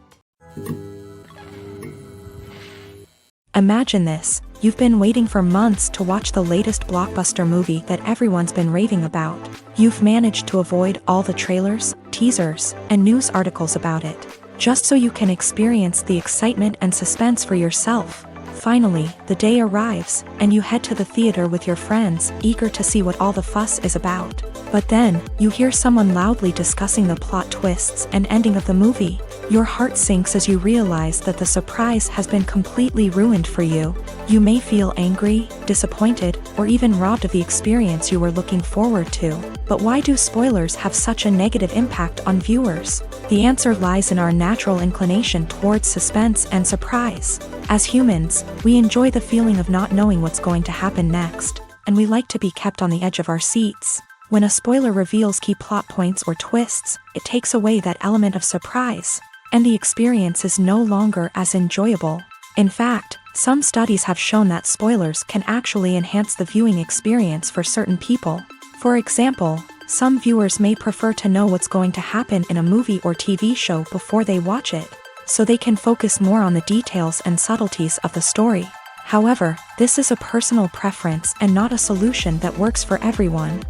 Imagine this: you've been waiting for months to watch the latest blockbuster movie that everyone's been raving about. You've managed to avoid all the trailers, teasers, and news articles about it, just so you can experience the excitement and suspense for yourself. Finally, the day arrives, and you head to the theater with your friends, eager to see what all the fuss is about. But then, you hear someone loudly discussing the plot twists and ending of the movie. Your heart sinks as you realize that the surprise has been completely ruined for you. You may feel angry, disappointed, or even robbed of the experience you were looking forward to. But why do spoilers have such a negative impact on viewers? The answer lies in our natural inclination towards suspense and surprise. As humans, we enjoy the feeling of not knowing what's going to happen next, and we like to be kept on the edge of our seats. When a spoiler reveals key plot points or twists, it takes away that element of surprise, and the experience is no longer as enjoyable. In fact, some studies have shown that spoilers can actually enhance the viewing experience for certain people. For example, some viewers may prefer to know what's going to happen in a movie or TV show before they watch it, so they can focus more on the details and subtleties of the story. However, this is a personal preference and not a solution that works for everyone.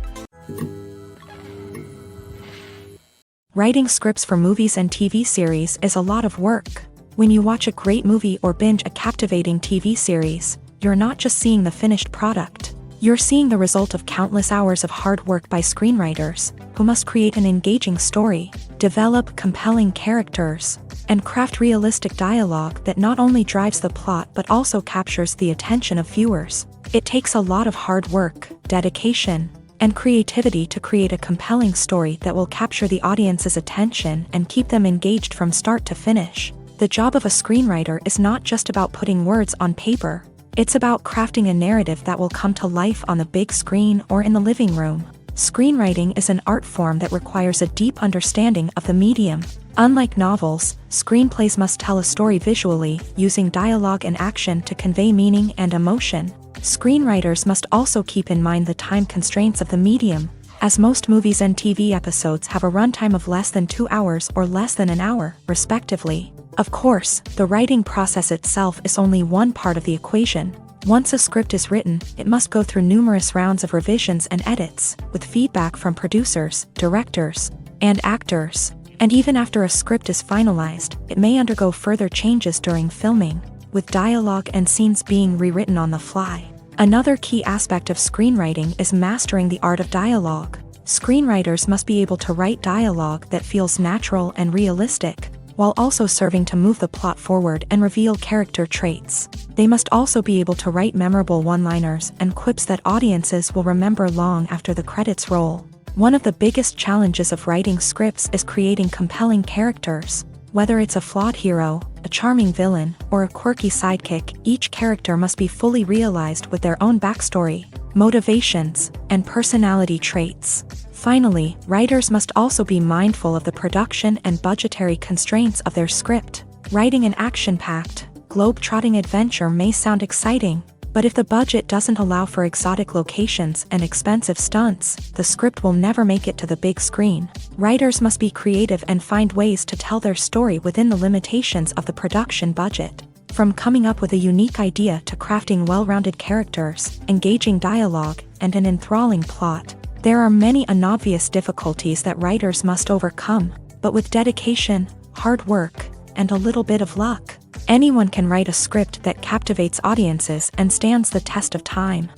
Writing scripts for movies and TV series is a lot of work. When you watch a great movie or binge a captivating TV series, you're not just seeing the finished product. You're seeing the result of countless hours of hard work by screenwriters, who must create an engaging story, develop compelling characters, and craft realistic dialogue that not only drives the plot but also captures the attention of viewers. It takes a lot of hard work, dedication, and creativity to create a compelling story that will capture the audience's attention and keep them engaged from start to finish. The job of a screenwriter is not just about putting words on paper. It's about crafting a narrative that will come to life on the big screen or in the living room. Screenwriting is an art form that requires a deep understanding of the medium. Unlike novels, screenplays must tell a story visually, using dialogue and action to convey meaning and emotion. Screenwriters must also keep in mind the time constraints of the medium, as most movies and TV episodes have a runtime of less than 2 hours or less than an hour, respectively. Of course, the writing process itself is only one part of the equation. Once a script is written, it must go through numerous rounds of revisions and edits, with feedback from producers, directors, and actors. And even after a script is finalized, it may undergo further changes during filming, with dialogue and scenes being rewritten on the fly. Another key aspect of screenwriting is mastering the art of dialogue. Screenwriters must be able to write dialogue that feels natural and realistic, while also serving to move the plot forward and reveal character traits. They must also be able to write memorable one-liners and quips that audiences will remember long after the credits roll. One of the biggest challenges of writing scripts is creating compelling characters. Whether it's a flawed hero, a charming villain, or a quirky sidekick, each character must be fully realized with their own backstory, motivations, and personality traits. Finally, writers must also be mindful of the production and budgetary constraints of their script. Writing an action-packed, globe-trotting adventure may sound exciting, but if the budget doesn't allow for exotic locations and expensive stunts, the script will never make it to the big screen. Writers must be creative and find ways to tell their story within the limitations of the production budget. From coming up with a unique idea to crafting well-rounded characters, engaging dialogue, and an enthralling plot, there are many unobvious difficulties that writers must overcome, but with dedication, hard work, and a little bit of luck, anyone can write a script that captivates audiences and stands the test of time.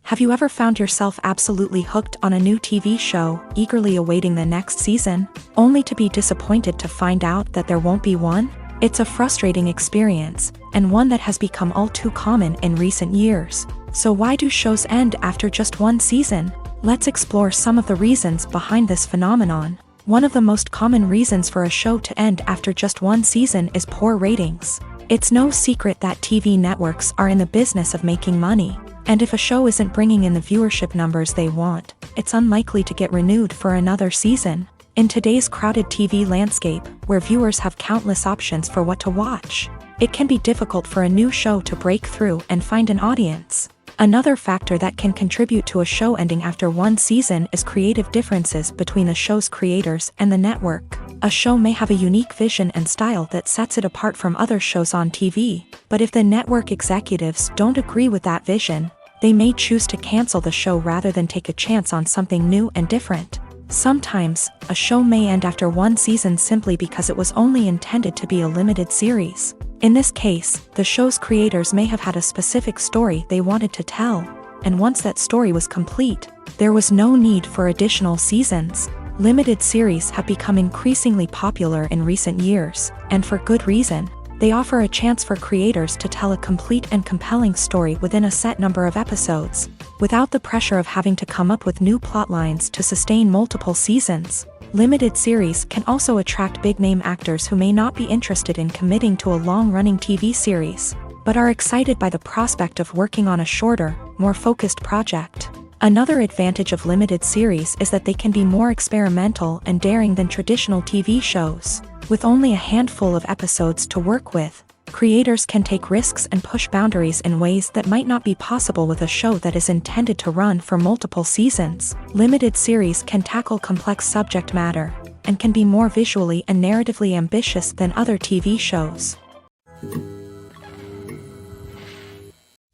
Have you ever found yourself absolutely hooked on a new TV show, eagerly awaiting the next season, only to be disappointed to find out that there won't be one? It's a frustrating experience, and one that has become all too common in recent years. So why do shows end after just one season? Let's explore some of the reasons behind this phenomenon. One of the most common reasons for a show to end after just one season is poor ratings. It's no secret that TV networks are in the business of making money, and if a show isn't bringing in the viewership numbers they want, it's unlikely to get renewed for another season. In today's crowded TV landscape, where viewers have countless options for what to watch, it can be difficult for a new show to break through and find an audience. Another factor that can contribute to a show ending after one season is creative differences between the show's creators and the network. A show may have a unique vision and style that sets it apart from other shows on TV, but if the network executives don't agree with that vision, they may choose to cancel the show rather than take a chance on something new and different. Sometimes, a show may end after one season simply because it was only intended to be a limited series. In this case, the show's creators may have had a specific story they wanted to tell, and once that story was complete, there was no need for additional seasons. Limited series have become increasingly popular in recent years, and for good reason. They offer a chance for creators to tell a complete and compelling story within a set number of episodes, without the pressure of having to come up with new plotlines to sustain multiple seasons. Limited series can also attract big-name actors who may not be interested in committing to a long-running TV series, but are excited by the prospect of working on a shorter, more focused project. Another advantage of limited series is that they can be more experimental and daring than traditional TV shows. With only a handful of episodes to work with, creators can take risks and push boundaries in ways that might not be possible with a show that is intended to run for multiple seasons. Limited series can tackle complex subject matter, and can be more visually and narratively ambitious than other TV shows.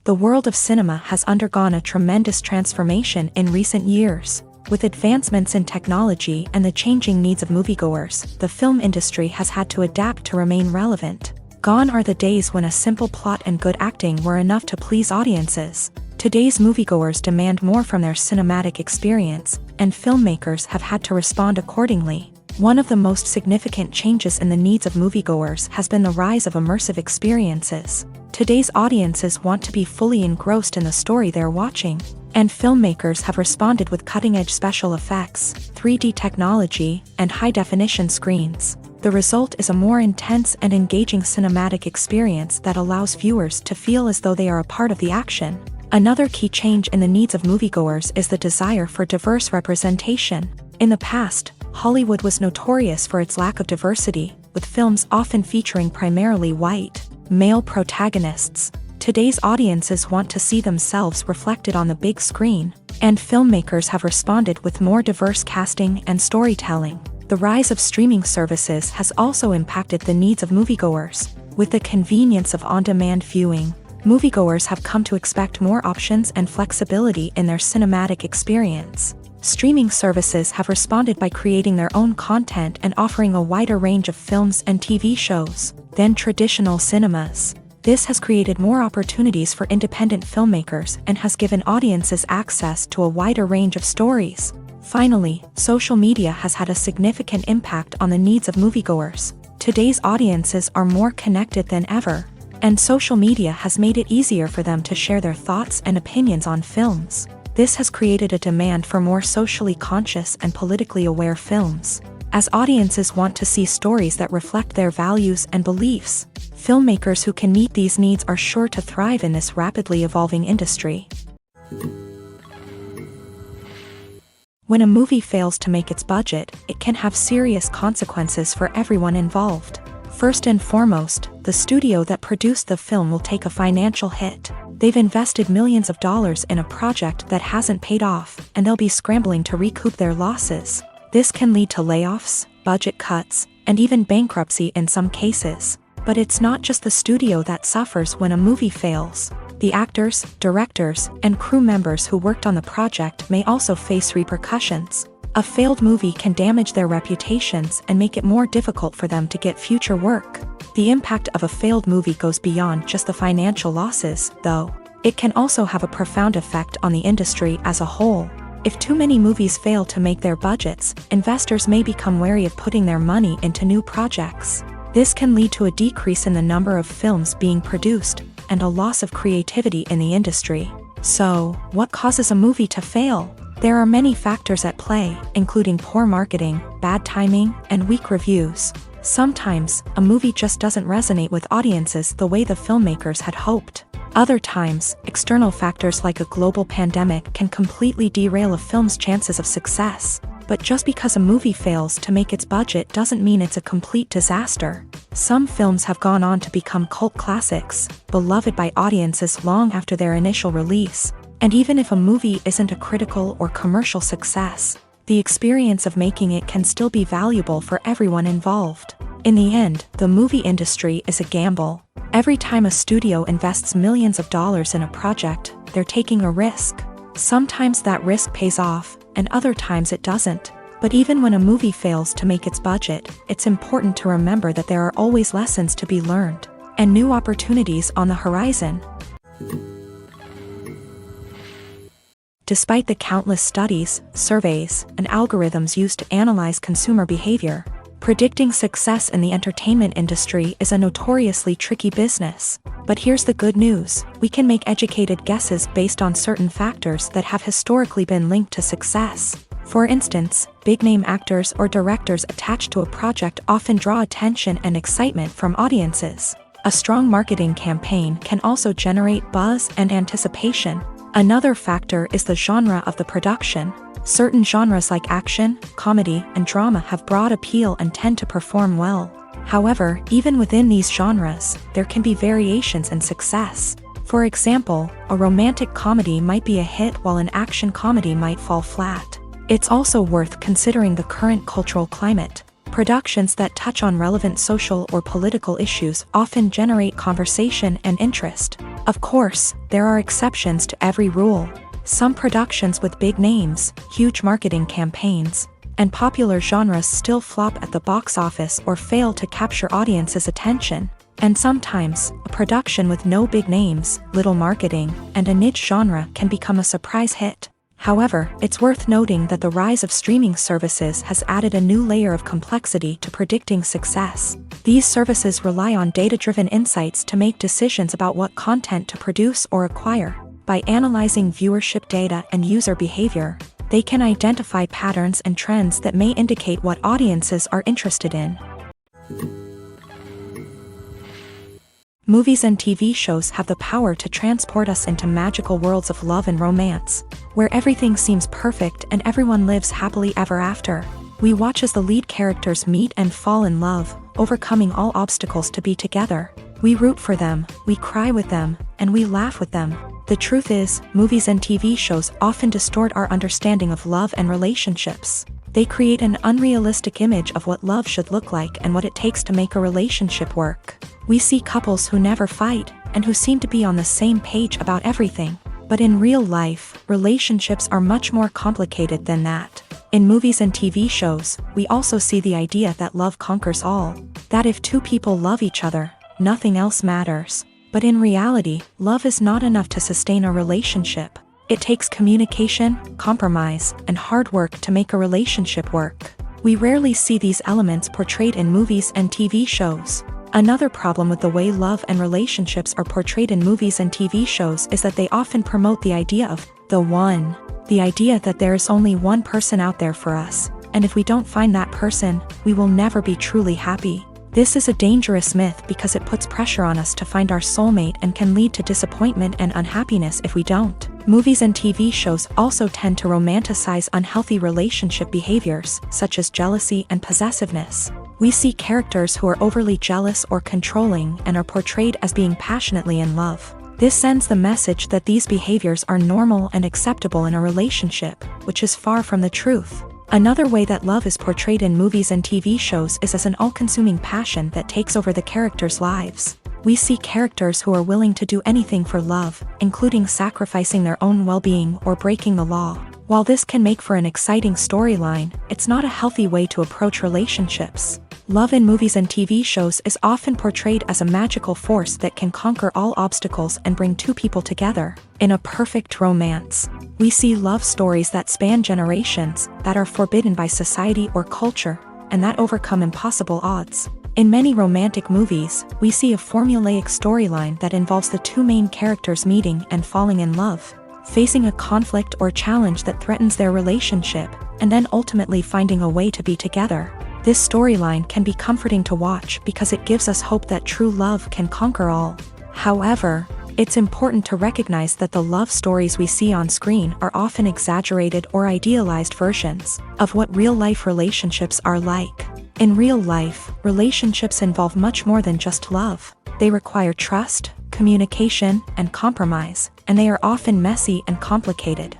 The world of cinema has undergone a tremendous transformation in recent years. With advancements in technology and the changing needs of moviegoers, the film industry has had to adapt to remain relevant. Gone are the days when a simple plot and good acting were enough to please audiences. Today's moviegoers demand more from their cinematic experience, and filmmakers have had to respond accordingly. One of the most significant changes in the needs of moviegoers has been the rise of immersive experiences. Today's audiences want to be fully engrossed in the story they're watching, And filmmakers have responded with cutting-edge special effects, 3D technology, and high-definition screens. The result is a more intense and engaging cinematic experience that allows viewers to feel as though they are a part of the action. Another key change in the needs of moviegoers is the desire for diverse representation. In the past, Hollywood was notorious for its lack of diversity, with films often featuring primarily white, male protagonists. Today's audiences want to see themselves reflected on the big screen, and filmmakers have responded with more diverse casting and storytelling. The rise of streaming services has also impacted the needs of moviegoers. With the convenience of on-demand viewing, moviegoers have come to expect more options and flexibility in their cinematic experience. Streaming services have responded by creating their own content and offering a wider range of films and TV shows than traditional cinemas. This has created more opportunities for independent filmmakers and has given audiences access to a wider range of stories. Finally, social media has had a significant impact on the needs of moviegoers. Today's audiences are more connected than ever, and social media has made it easier for them to share their thoughts and opinions on films. This has created a demand for more socially conscious and politically aware films. As audiences want to see stories that reflect their values and beliefs, filmmakers who can meet these needs are sure to thrive in this rapidly evolving industry. When a movie fails to make its budget, it can have serious consequences for everyone involved. First and foremost, the studio that produced the film will take a financial hit. They've invested millions of dollars in a project that hasn't paid off, and they'll be scrambling to recoup their losses. This can lead to layoffs, budget cuts, and even bankruptcy in some cases. But it's not just the studio that suffers when a movie fails. The actors, directors, and crew members who worked on the project may also face repercussions. A failed movie can damage their reputations and make it more difficult for them to get future work. The impact of a failed movie goes beyond just the financial losses, though. It can also have a profound effect on the industry as a whole. If too many movies fail to make their budgets, investors may become wary of putting their money into new projects. This can lead to a decrease in the number of films being produced, and a loss of creativity in the industry. So, what causes a movie to fail? There are many factors at play, including poor marketing, bad timing, and weak reviews. Sometimes, a movie just doesn't resonate with audiences the way the filmmakers had hoped. Other times, external factors like a global pandemic can completely derail a film's chances of success. But just because a movie fails to make its budget doesn't mean it's a complete disaster. Some films have gone on to become cult classics, beloved by audiences long after their initial release. And even if a movie isn't a critical or commercial success, the experience of making it can still be valuable for everyone involved. In the end, the movie industry is a gamble. Every time a studio invests millions of dollars in a project, they're taking a risk. Sometimes that risk pays off, and other times it doesn't. But even when a movie fails to make its budget, it's important to remember that there are always lessons to be learned, and new opportunities on the horizon. Despite the countless studies, surveys, and algorithms used to analyze consumer behavior, predicting success in the entertainment industry is a notoriously tricky business. But here's the good news: we can make educated guesses based on certain factors that have historically been linked to success. For instance, big-name actors or directors attached to a project often draw attention and excitement from audiences. A strong marketing campaign can also generate buzz and anticipation. Another factor is the genre of the production. Certain genres like action, comedy, and drama have broad appeal and tend to perform well. However, even within these genres, there can be variations in success. For example, a romantic comedy might be a hit while an action comedy might fall flat. It's also worth considering the current cultural climate. Productions that touch on relevant social or political issues often generate conversation and interest. Of course, there are exceptions to every rule. Some productions with big names, huge marketing campaigns, and popular genres still flop at the box office or fail to capture audiences' attention. And sometimes, a production with no big names, little marketing, and a niche genre can become a surprise hit. However, it's worth noting that the rise of streaming services has added a new layer of complexity to predicting success. These services rely on data-driven insights to make decisions about what content to produce or acquire. By analyzing viewership data and user behavior, they can identify patterns and trends that may indicate what audiences are interested in. Movies and TV shows have the power to transport us into magical worlds of love and romance, where everything seems perfect and everyone lives happily ever after. We watch as the lead characters meet and fall in love, overcoming all obstacles to be together. We root for them, we cry with them, and we laugh with them. The truth is, movies and TV shows often distort our understanding of love and relationships. They create an unrealistic image of what love should look like and what it takes to make a relationship work. We see couples who never fight, and who seem to be on the same page about everything. But in real life, relationships are much more complicated than that. In movies and TV shows, we also see the idea that love conquers all. That if two people love each other, nothing else matters. But in reality, love is not enough to sustain a relationship. It takes communication, compromise, and hard work to make a relationship work. We rarely see these elements portrayed in movies and TV shows. Another problem with the way love and relationships are portrayed in movies and TV shows is that they often promote the idea of the one. The idea that there is only one person out there for us, and if we don't find that person, we will never be truly happy. This is a dangerous myth because it puts pressure on us to find our soulmate and can lead to disappointment and unhappiness if we don't. Movies and TV shows also tend to romanticize unhealthy relationship behaviors, such as jealousy and possessiveness. We see characters who are overly jealous or controlling and are portrayed as being passionately in love. This sends the message that these behaviors are normal and acceptable in a relationship, which is far from the truth. Another way that love is portrayed in movies and TV shows is as an all-consuming passion that takes over the characters' lives. We see characters who are willing to do anything for love, including sacrificing their own well-being or breaking the law. While this can make for an exciting storyline, it's not a healthy way to approach relationships. Love in movies and TV shows is often portrayed as a magical force that can conquer all obstacles and bring two people together. In a perfect romance, we see love stories that span generations, that are forbidden by society or culture, and that overcome impossible odds. In many romantic movies, we see a formulaic storyline that involves the two main characters meeting and falling in love, facing a conflict or challenge that threatens their relationship, and then ultimately finding a way to be together. This storyline can be comforting to watch because it gives us hope that true love can conquer all. However, it's important to recognize that the love stories we see on screen are often exaggerated or idealized versions of what real-life relationships are like. In real life, relationships involve much more than just love. They require trust, communication, and compromise, and they are often messy and complicated.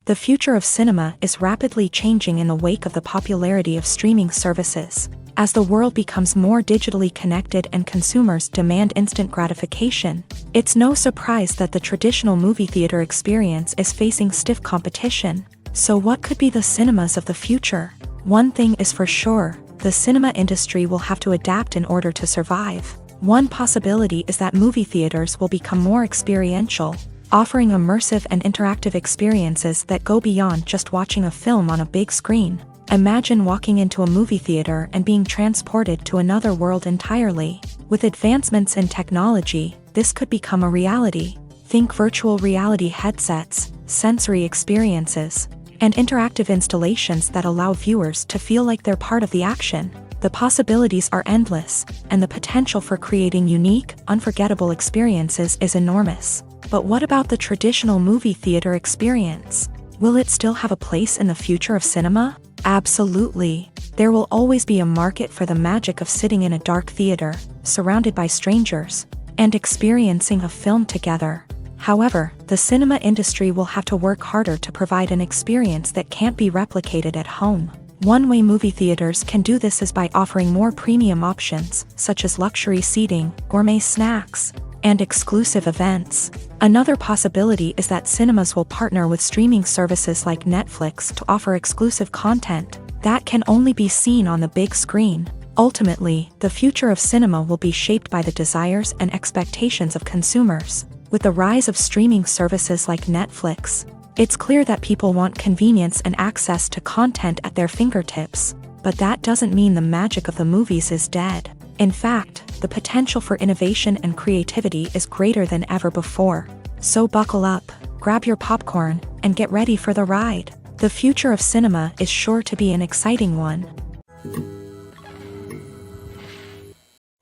The future of cinema is rapidly changing in the wake of the popularity of streaming services. As the world becomes more digitally connected and consumers demand instant gratification, it's no surprise that the traditional movie theater experience is facing stiff competition. So what could be the cinemas of the future? One thing is for sure, the cinema industry will have to adapt in order to survive. One possibility is that movie theaters will become more experiential, offering immersive and interactive experiences that go beyond just watching a film on a big screen. Imagine walking into a movie theater and being transported to another world entirely. With advancements in technology, this could become a reality. Think virtual reality headsets, sensory experiences, and interactive installations that allow viewers to feel like they're part of the action. The possibilities are endless, and the potential for creating unique, unforgettable experiences is enormous. But what about the traditional movie theater experience? Will it still have a place in the future of cinema? Absolutely. There will always be a market for the magic of sitting in a dark theater, surrounded by strangers, and experiencing a film together. However, the cinema industry will have to work harder to provide an experience that can't be replicated at home. One way movie theaters can do this is by offering more premium options, such as luxury seating, gourmet snacks, and exclusive events. Another possibility is that cinemas will partner with streaming services like Netflix to offer exclusive content that can only be seen on the big screen. Ultimately, the future of cinema will be shaped by the desires and expectations of consumers. With the rise of streaming services like Netflix, it's clear that people want convenience and access to content at their fingertips. But that doesn't mean the magic of the movies is dead. In fact, the potential for innovation and creativity is greater than ever before. So buckle up, grab your popcorn, and get ready for the ride. The future of cinema is sure to be an exciting one.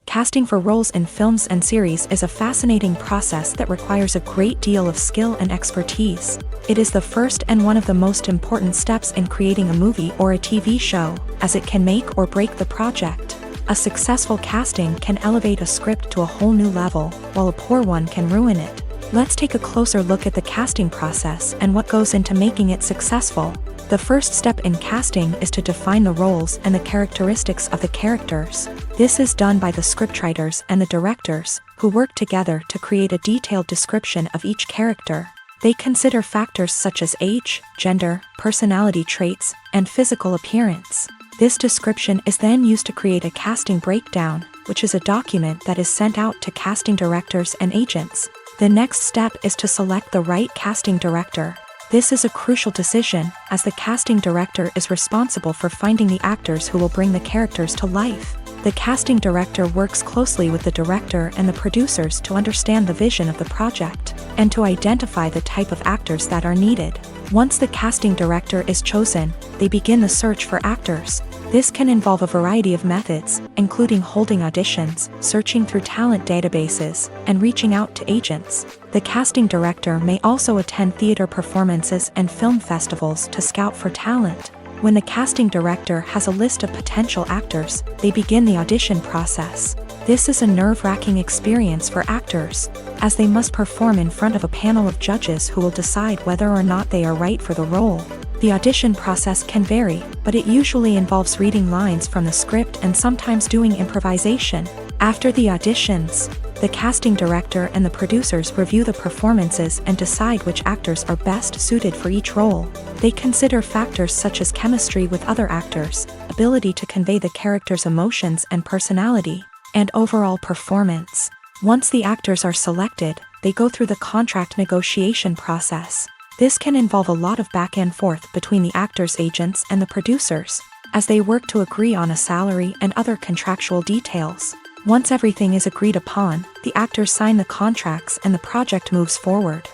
Casting for roles in films and series is a fascinating process that requires a great deal of skill and expertise. It is the first and one of the most important steps in creating a movie or a TV show, as it can make or break the project. A successful casting can elevate a script to a whole new level, while a poor one can ruin it. Let's take a closer look at the casting process and what goes into making it successful. The first step in casting is to define the roles and the characteristics of the characters. This is done by the scriptwriters and the directors, who work together to create a detailed description of each character. They consider factors such as age, gender, personality traits, and physical appearance. This description is then used to create a casting breakdown, which is a document that is sent out to casting directors and agents. The next step is to select the right casting director. This is a crucial decision, as the casting director is responsible for finding the actors who will bring the characters to life. The casting director works closely with the director and the producers to understand the vision of the project, and to identify the type of actors that are needed. Once the casting director is chosen, they begin the search for actors. This can involve a variety of methods, including holding auditions, searching through talent databases, and reaching out to agents. The casting director may also attend theater performances and film festivals to scout for talent. When the casting director has a list of potential actors, they begin the audition process. This is a nerve-wracking experience for actors, as they must perform in front of a panel of judges who will decide whether or not they are right for the role. The audition process can vary, but it usually involves reading lines from the script and sometimes doing improvisation. After the auditions, the casting director and the producers review the performances and decide which actors are best suited for each role. They consider factors such as chemistry with other actors, ability to convey the character's emotions and personality, and overall performance. Once the actors are selected, they go through the contract negotiation process. This can involve a lot of back and forth between the actors' agents and the producers, as they work to agree on a salary and other contractual details. Once everything is agreed upon, the actors sign the contracts and the project moves forward.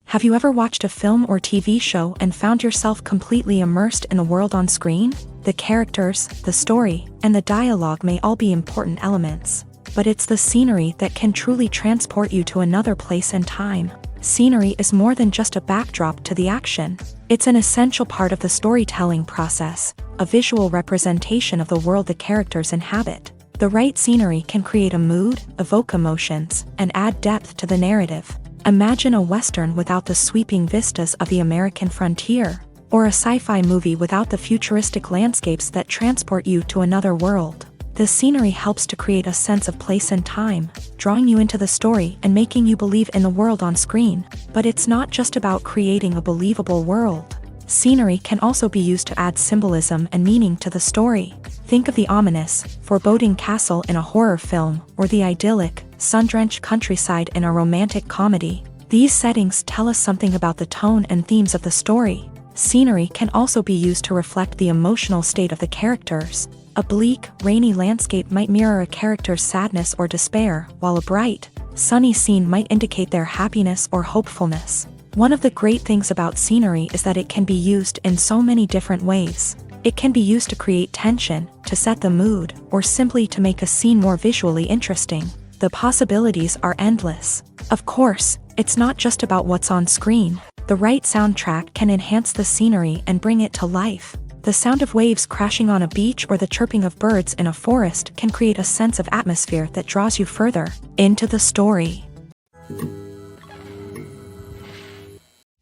Have you ever watched a film or TV show and found yourself completely immersed in the world on screen? The characters, the story, and the dialogue may all be important elements, but it's the scenery that can truly transport you to another place and time. Scenery is more than just a backdrop to the action. It's an essential part of the storytelling process, a visual representation of the world the characters inhabit. The right scenery can create a mood, evoke emotions, and add depth to the narrative. Imagine a Western without the sweeping vistas of the American frontier, or a sci-fi movie without the futuristic landscapes that transport you to another world. The scenery helps to create a sense of place and time, drawing you into the story and making you believe in the world on screen. But it's not just about creating a believable world. Scenery can also be used to add symbolism and meaning to the story. Think of the ominous, foreboding castle in a horror film, or the idyllic, sun-drenched countryside in a romantic comedy. These settings tell us something about the tone and themes of the story. Scenery can also be used to reflect the emotional state of the characters. A bleak, rainy landscape might mirror a character's sadness or despair, while a bright, sunny scene might indicate their happiness or hopefulness. One of the great things about scenery is that it can be used in so many different ways. It can be used to create tension, to set the mood, or simply to make a scene more visually interesting. The possibilities are endless. Of course, it's not just about what's on screen. The right soundtrack can enhance the scenery and bring it to life. The sound of waves crashing on a beach or the chirping of birds in a forest can create a sense of atmosphere that draws you further into the story.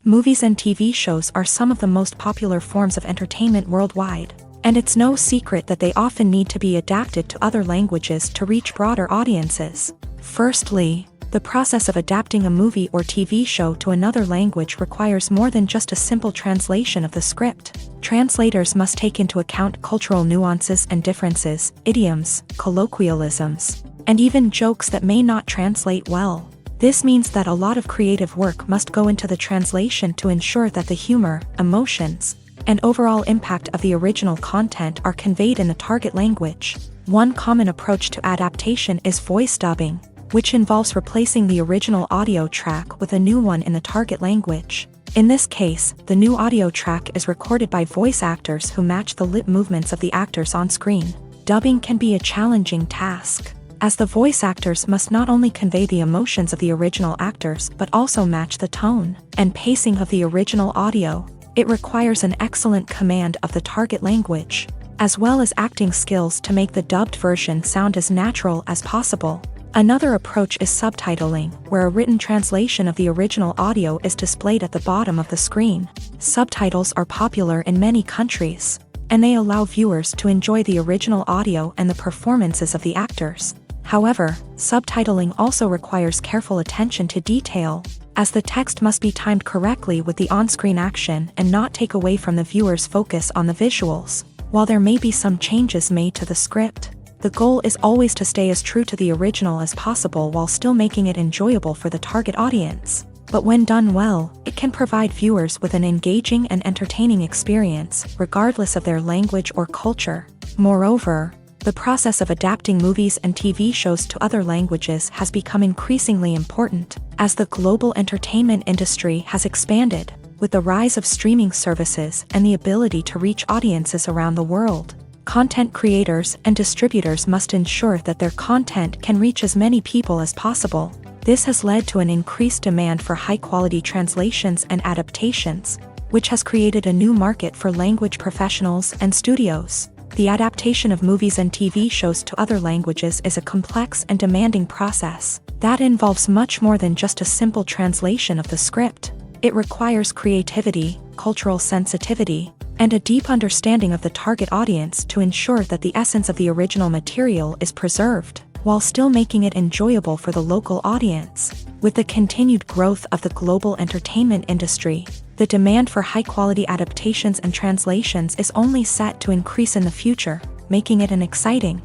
Movies and TV shows are some of the most popular forms of entertainment worldwide, and it's no secret that they often need to be adapted to other languages to reach broader audiences. Firstly, the process of adapting a movie or TV show to another language requires more than just a simple translation of the script. Translators must take into account cultural nuances and differences, idioms, colloquialisms, and even jokes that may not translate well. This means that a lot of creative work must go into the translation to ensure that the humor, emotions, and overall impact of the original content are conveyed in the target language. One common approach to adaptation is voice dubbing, which involves replacing the original audio track with a new one in the target language. In this case, the new audio track is recorded by voice actors who match the lip movements of the actors on screen. Dubbing can be a challenging task, as the voice actors must not only convey the emotions of the original actors but also match the tone and pacing of the original audio. It requires an excellent command of the target language, as well as acting skills to make the dubbed version sound as natural as possible. Another approach is subtitling, where a written translation of the original audio is displayed at the bottom of the screen. Subtitles are popular in many countries, and they allow viewers to enjoy the original audio and the performances of the actors. However, subtitling also requires careful attention to detail, as the text must be timed correctly with the on-screen action and not take away from the viewer's focus on the visuals. While there may be some changes made to the script, the goal is always to stay as true to the original as possible while still making it enjoyable for the target audience. But when done well, it can provide viewers with an engaging and entertaining experience, regardless of their language or culture. Moreover, the process of adapting movies and TV shows to other languages has become increasingly important, as the global entertainment industry has expanded, with the rise of streaming services and the ability to reach audiences around the world. Content creators and distributors must ensure that their content can reach as many people as possible. This has led to an increased demand for high-quality translations and adaptations, which has created a new market for language professionals and studios. The adaptation of movies and TV shows to other languages is a complex and demanding process that involves much more than just a simple translation of the script. It requires creativity, cultural sensitivity, and a deep understanding of the target audience to ensure that the essence of the original material is preserved, while still making it enjoyable for the local audience. With the continued growth of the global entertainment industry, the demand for high-quality adaptations and translations is only set to increase in the future, making it an exciting